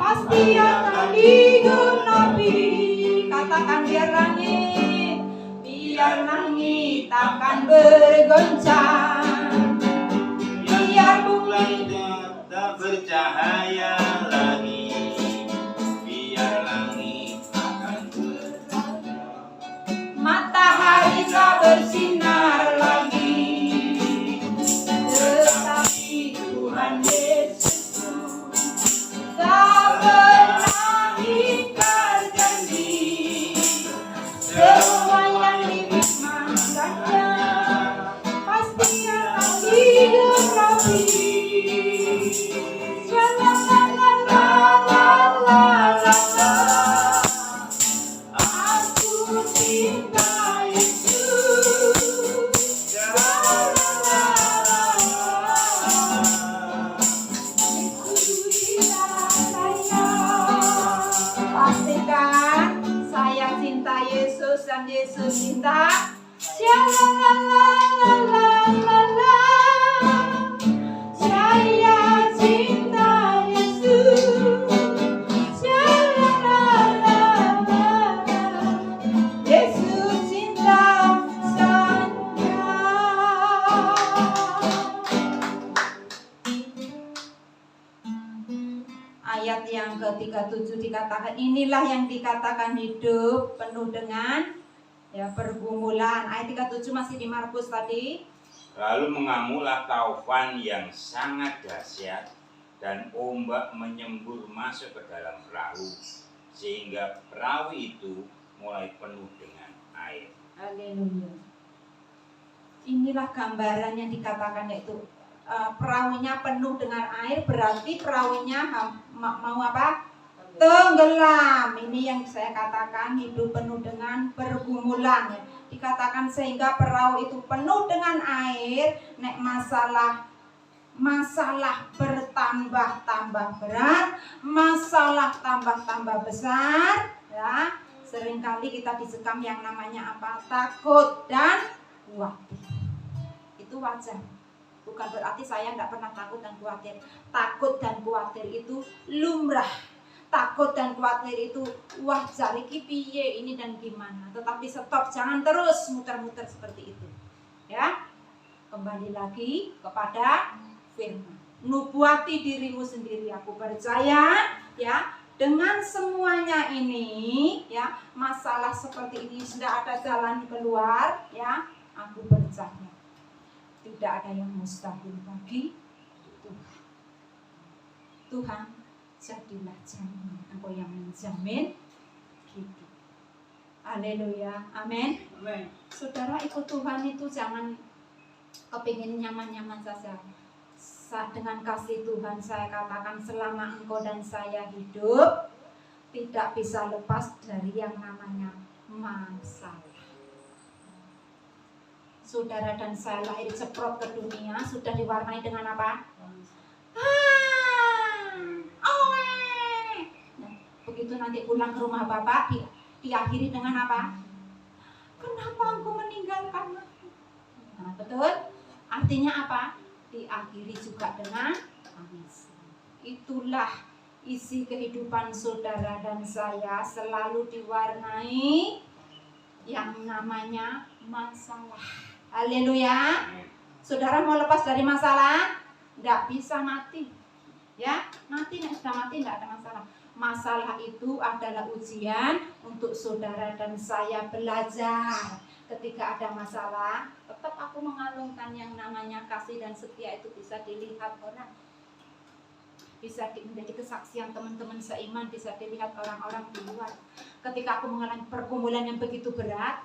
pasti akan digenapi. Katakan biar langit akan bergoncang, biar bumi tak bercahaya lagi, biar langit akan bergoncang, matahari tak bersinar lagi, tetapi Tuhan Yesus tak pernah ingkar janji. Semua yang difirmankannya pasti akan digenapi. Aku cinta Yesus. Pastikan saya cinta Yesus dan Yesus cinta. Saya cinta Yesus. Yesus cinta saya. ayat yang ke-37 dikatakan, inilah yang dikatakan hidup penuh dengan pergumulan. Ayat 37 masih di Markus tadi. Lalu mengamulah taufan yang sangat dahsyat dan ombak menyembur masuk ke dalam perahu, sehingga perahu itu mulai penuh dengan air. Haleluya. Inilah gambaran yang dikatakan, yaitu perahunya penuh dengan air, berarti perahunya mau apa? Tenggelam. Ini yang saya katakan hidup penuh dengan pergumulan. Dikatakan sehingga perahu itu penuh dengan air, nek masalah bertambah-tambah berat, masalah tambah-tambah besar, ya. Seringkali kita disekam yang namanya apa? Takut dan khawatir. Itu wajar. Bukan berarti saya tidak pernah takut dan khawatir. Takut dan khawatir itu lumrah. Takut dan khawatir itu wajar, iki piye ini dan gimana. Tetapi stop, jangan terus muter-muter seperti itu. Ya. Kembali lagi kepada firman. Nubuati dirimu sendiri. Aku percaya, ya, dengan semuanya ini, ya, masalah seperti ini sudah ada jalan keluar, ya. Aku percaya tidak ada yang mustahil bagi Tuhan. Tuhan, jadilah jamin. Engkau yang menjamin hidup. Haleluya, amin. Saudara, ikut Tuhan itu jangan kepingin nyaman-nyaman saja. Dengan kasih Tuhan saya katakan, selama engkau dan saya hidup, tidak bisa lepas dari yang namanya masalah. Saudara dan saya lahir ceprot ke dunia sudah diwarnai dengan apa? Nah, begitu nanti pulang ke rumah Bapak diakhiri dengan apa? Kenapa engkau meninggalkan aku? Nah, betul? Artinya apa? Diakhiri juga dengan tangis. Itulah isi kehidupan saudara dan saya, selalu diwarnai yang namanya masalah. Haleluya. Saudara mau lepas dari masalah? Tidak bisa mati. Ya, mati, sudah mati tidak ada masalah. Masalah itu adalah ujian untuk saudara dan saya belajar. Ketika ada masalah, tetap aku mengalungkan yang namanya kasih dan setia. Itu bisa dilihat orang, bisa menjadi kesaksian teman-teman seiman, bisa dilihat orang-orang di luar. Ketika aku mengalami pergumulan yang begitu berat,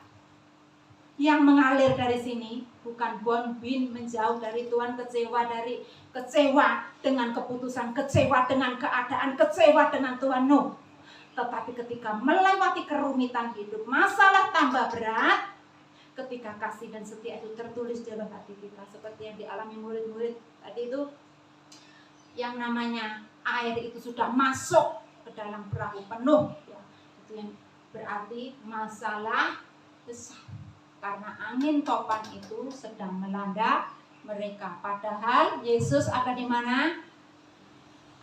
yang mengalir dari sini bukan bonbin menjauh dari Tuhan, kecewa dengan keputusan, kecewa dengan keadaan, kecewa dengan Tuhan, no. Tetapi ketika melewati kerumitan hidup, masalah tambah berat, ketika kasih dan setia itu tertulis dalam hati kita, seperti yang dialami murid-murid tadi itu, yang namanya air itu sudah masuk ke dalam perahu penuh, ya. Itu yang berarti masalah besar, karena angin topan itu sedang melanda mereka. Padahal Yesus ada di mana?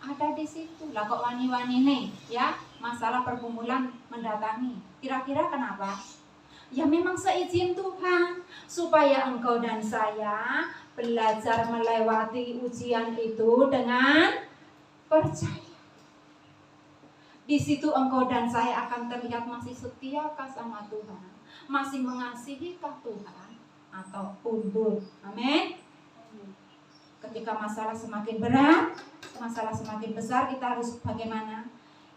Ada di situ. Lah kok wani-wani nih, ya, masalah pergumulan mendatangi. Kira-kira kenapa? Ya memang seizin Tuhan, supaya engkau dan saya belajar melewati ujian itu dengan percaya. Di situ engkau dan saya akan terlihat masih setiakah sama Tuhan, masih mengasihikah Tuhan, atau undur. Amin. Ketika masalah semakin berat, masalah semakin besar, kita harus bagaimana?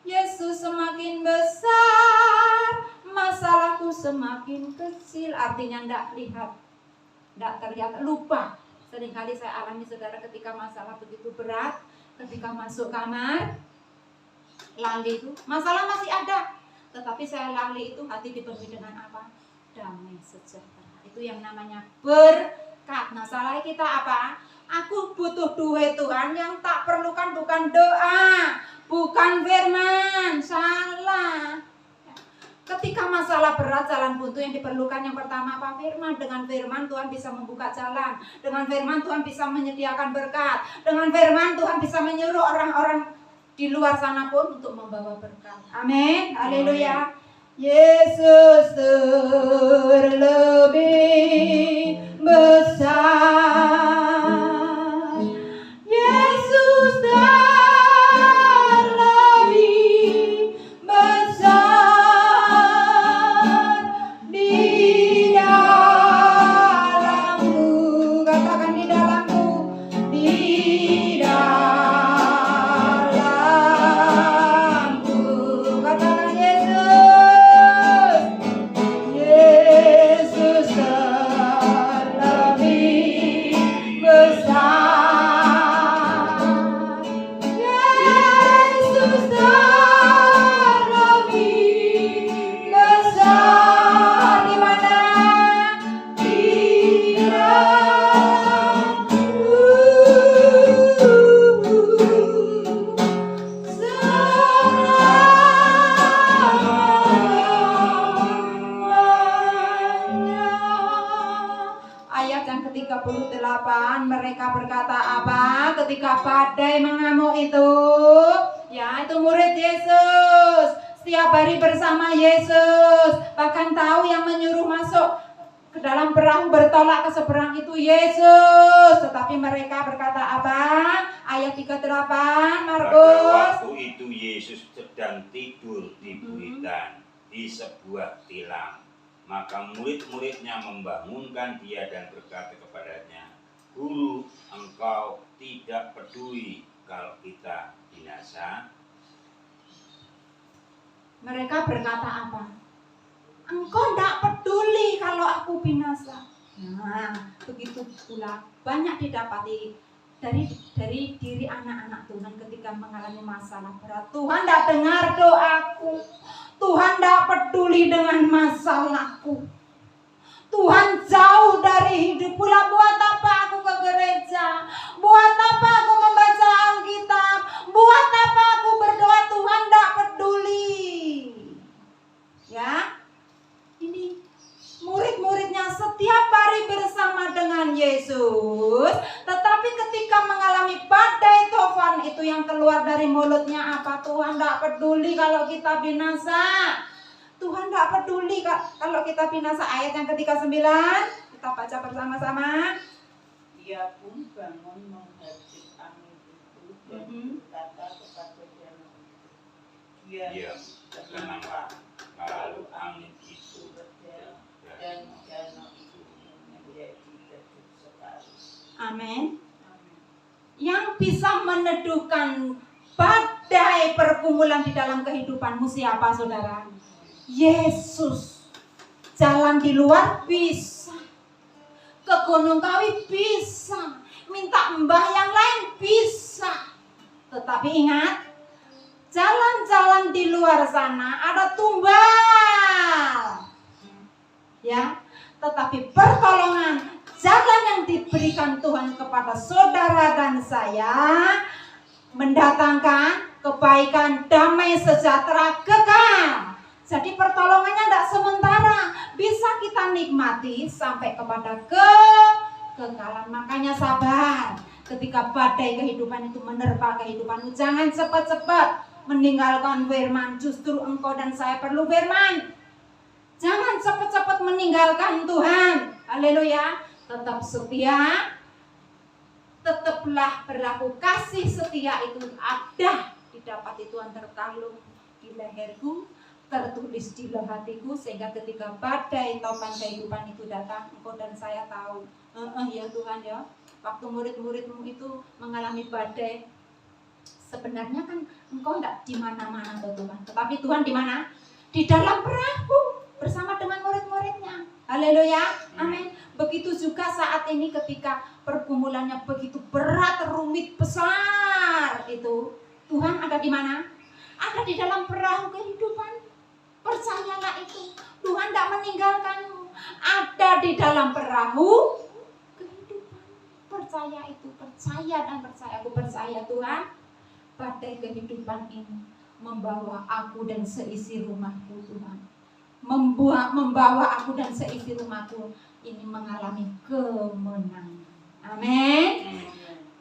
Yesus semakin besar, masalahku semakin kecil. Artinya tidak terlihat, lupa. Seringkali saya alami, saudara, ketika masalah begitu berat, ketika masuk kamar, lali itu, masalah masih ada, tetapi saya lali itu hati dipenuhi dengan apa? Damai sejahtera. Itu yang namanya berkat. Nah, salah kita apa? Aku butuh duit Tuhan, yang tak perlukan bukan doa, bukan firman. Salah. Ketika masalah berat, jalan buntu, yang diperlukan yang pertama apa? Firman. Dengan firman Tuhan bisa membuka jalan. Dengan firman Tuhan bisa menyediakan berkat. Dengan firman Tuhan bisa menyuruh orang-orang di luar sana pun untuk membawa berkat. Amin. Haleluya. Yesus terlebih besar. Yesus terlebih mereka berkata apa? Ketika badai mengamuk itu, ya itu murid Yesus, setiap hari bersama Yesus, bahkan tahu yang menyuruh masuk ke dalam perahu bertolak ke seberang itu Yesus, tetapi mereka berkata apa? Ayat 38 Markus. Pada waktu itu Yesus sedang tidur di buritan di sebuah tilam. Maka murid-muridnya membangunkan dia dan berkata kepadanya, Guru, engkau tidak peduli kalau kita binasa? Mereka berkata apa? Engkau tidak peduli kalau aku binasa. Nah, begitu pula banyak didapati dari diri anak-anak Tuhan ketika mengalami masalah berat. Tuhan tidak dengar doaku. Tuhan tidak peduli dengan masalahku. Tuhan jauh dari hidup pula. Buat apa aku ke gereja? Buat apa aku membaca Alkitab? Buat apa aku berdoa? Tuhan tidak peduli. Ya, ini murid-muridnya setiap hari bersama dengan Yesus, tetapi ketika mengalami badai tofan itu yang keluar dari mulutnya apa? Tuhan tidak peduli kalau kita binasa. Tuhan tidak peduli kalau kita binasa. Ayat yang ke-39 kita baca bersama-sama. Dia pun bangun menghadap angin itu dan berkata kepada danau, Dia tenanglah. Lalu angin itu dan danau itu menjadi teduh sekali. Amin. Yang bisa meneduhkan badai pergumulan di dalam kehidupanmu siapa, saudara? Yesus. Jalan di luar bisa, ke Gunung Kawi bisa, minta mbah yang lain bisa, tetapi ingat, jalan-jalan di luar sana ada tumbal, ya. Tetapi pertolongan, jalan yang diberikan Tuhan kepada saudara dan saya mendatangkan kebaikan, damai, sejahtera, kekal. Jadi pertolongannya tidak sementara, bisa kita nikmati sampai kepada kekekalan. Makanya sabar ketika badai kehidupan itu menerpa kehidupanmu. Jangan cepat-cepat meninggalkan firman. Justru engkau dan saya perlu firman. Jangan cepat-cepat meninggalkan Tuhan. Haleluya. Tetap setia, tetaplah berlaku. Kasih setia itu ada, didapati Tuhan terkalung di leherku, tertulis di dalam hatiku, sehingga ketika badai topang kehidupan itu datang, engkau dan saya tahu, ya Tuhan ya, waktu murid-muridmu itu mengalami badai, sebenarnya kan engkau tidak di mana-mana Tuhan, tetapi Tuhan di mana? Di dalam perahu bersama dengan murid-muridnya. Haleluya, amin. Begitu juga saat ini ketika pergumulannya begitu berat, rumit, besar itu, Tuhan ada di mana? Ada di dalam perahu kehidupan. Percayalah itu, Tuhan tidak meninggalkanmu. Ada di dalam perahu kehidupan. Percaya itu, percaya dan percaya. Aku percaya Tuhan, badai kehidupan ini membawa aku dan seisi rumahku Tuhan. Membawa aku dan seisi rumahku ini mengalami kemenangan. Amin.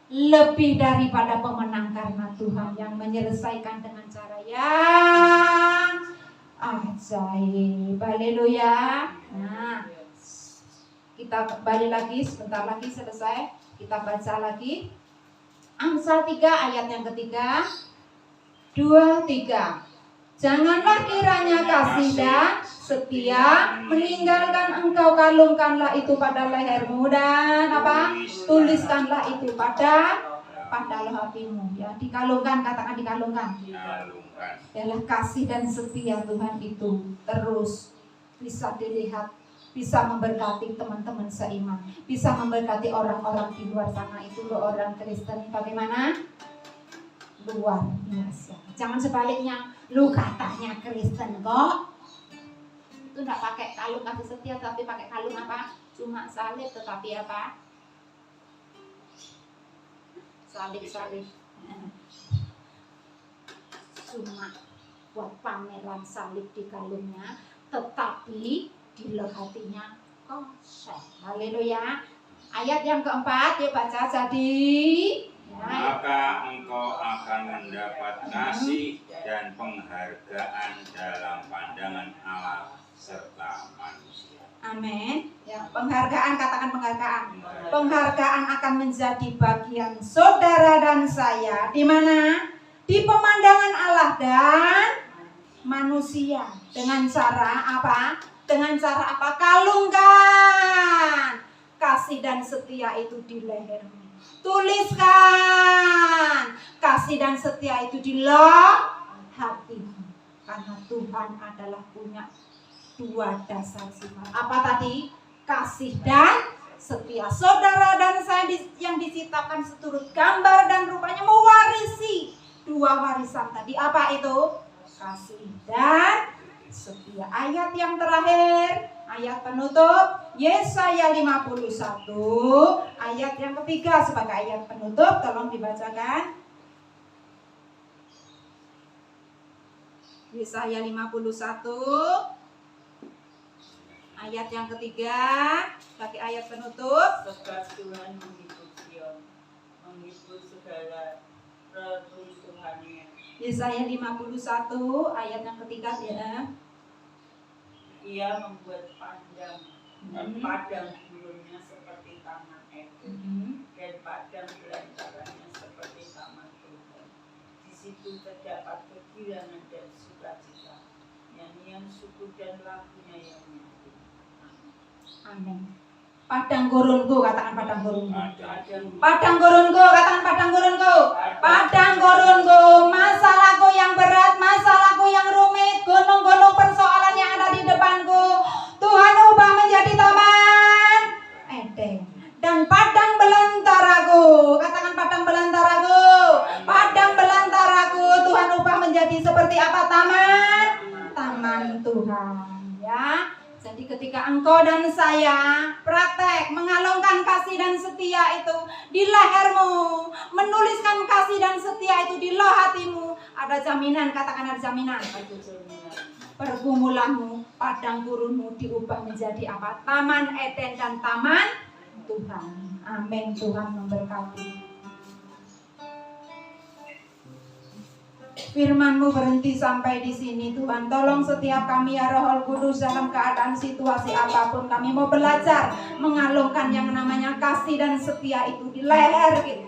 Lebih daripada pemenang karena Tuhan yang menyelesaikan dengan cara yang ajaib. Haleluya. Nah, kita kembali lagi, sebentar lagi selesai. Kita baca lagi Amsal 3 ayat yang ketiga, 2-3. Janganlah kiranya kasih dan setia meninggalkan engkau, kalungkanlah itu pada lehermu dan apa? Tuliskanlah itu pada hatimu. Ya, dikalungkan, katakan dikalungkan. Yalah, kasih dan setia Tuhan itu terus bisa dilihat, bisa memberkati teman-teman seiman, bisa memberkati orang-orang di luar sana. Itu loh orang Kristen bagaimana? Luar biasa. Jangan sebaliknya, lu katanya Kristen kok. Itu enggak pakai kalung kasih setia, tapi pakai kalung apa? Cuma salib, tetapi apa? Salib-salib. Cuma buat pameran salib di kalungnya, tetapi di hatinya kosong. Haleluya. Ayat yang keempat, yuk baca. Jadi Maka engkau akan mendapat kasih dan penghargaan dalam pandangan Allah serta manusia. amin. Ya, penghargaan, katakan penghargaan. Penghargaan akan menjadi bagian saudara dan saya. Di mana? Di pemandangan Allah dan manusia. Dengan cara apa? Dengan cara apa? Kalungkan kasih dan setia itu di lehermu. Tuliskan kasih dan setia itu di hatimu. Karena Tuhan adalah punya dua dasar sifat. Apa tadi? Kasih dan setia. Saudara dan saya yang diciptakan seturut gambar dan rupanya mewarisi dua warisan tadi. Apa itu? Kasih dan setia. Ayat yang terakhir, ayat penutup, Yesaya 51, ayat yang ketiga sebagai ayat penutup, tolong dibacakan. Yesaya 51, ayat yang ketiga sebagai ayat penutup. Sebab Tuhan menghibur Sion, menghibur segala reruntuhannya. Yesaya 51 ayat yang ketiga ya. Ia membuat padang gurunnya seperti taman Eden, dan padang belantaranya seperti taman Tuhan. Di situ terdapat kegirangan dan sukacita, nyanyian suku dan lagunya yang menyatu. Amin. Padang gurunku, katakan padang gurunku. Padang Padang gurunku, katakan padang gurunku. Padang gurunku, masalahku yang berat, masalahku yang rumit, gunung-gunung persoalan yang ada di depanku, Tuhan ubah menjadi taman Eden. Dan padang belantaraku, katakan padang belantaraku. Padang belantaraku, Tuhan ubah menjadi seperti apa? Taman Tuhan, ya. Jadi ketika engkau dan saya praktek mengalungkan kasih dan setia itu di lehermu, menuliskan kasih dan setia itu di loh hatimu, ada jaminan, katakan ada jaminan. Pergumulanmu, padang gurunmu diubah menjadi apa? Taman Eden dan taman Tuhan. Amin. Tuhan memberkati. Firman-Mu berhenti sampai di sini Tuhan. Tolong setiap kami ya Roh Kudus dalam keadaan situasi apapun kami mau belajar mengalungkan yang namanya kasih dan setia itu di leher kita.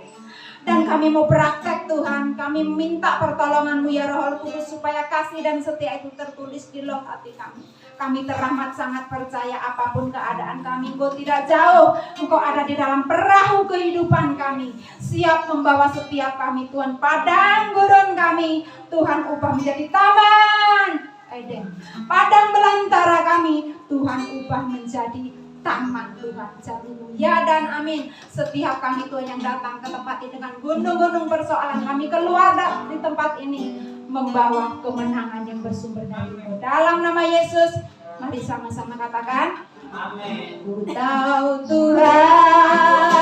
Dan kami mau praktek Tuhan. Kami minta pertolongan-Mu ya Roh Kudus supaya kasih dan setia itu tertulis di loh hati kami. Kami teramat sangat percaya apapun keadaan kami, Engkau tidak jauh. Engkau ada di dalam perahu kehidupan kami, siap membawa setiap kami Tuhan. Padang gurun kami Tuhan ubah menjadi taman Eden. Padang belantara kami Tuhan ubah menjadi taman Tuhan. Jadimu ya dan amin. Setiap kami Tuhan yang datang ke tempat ini dengan gunung-gunung persoalan, kami keluar di tempat ini membawa kemenangan yang bersumber dari Engkau. Dalam nama Yesus, mari sama-sama katakan, Amin. Ku tahu Tuhan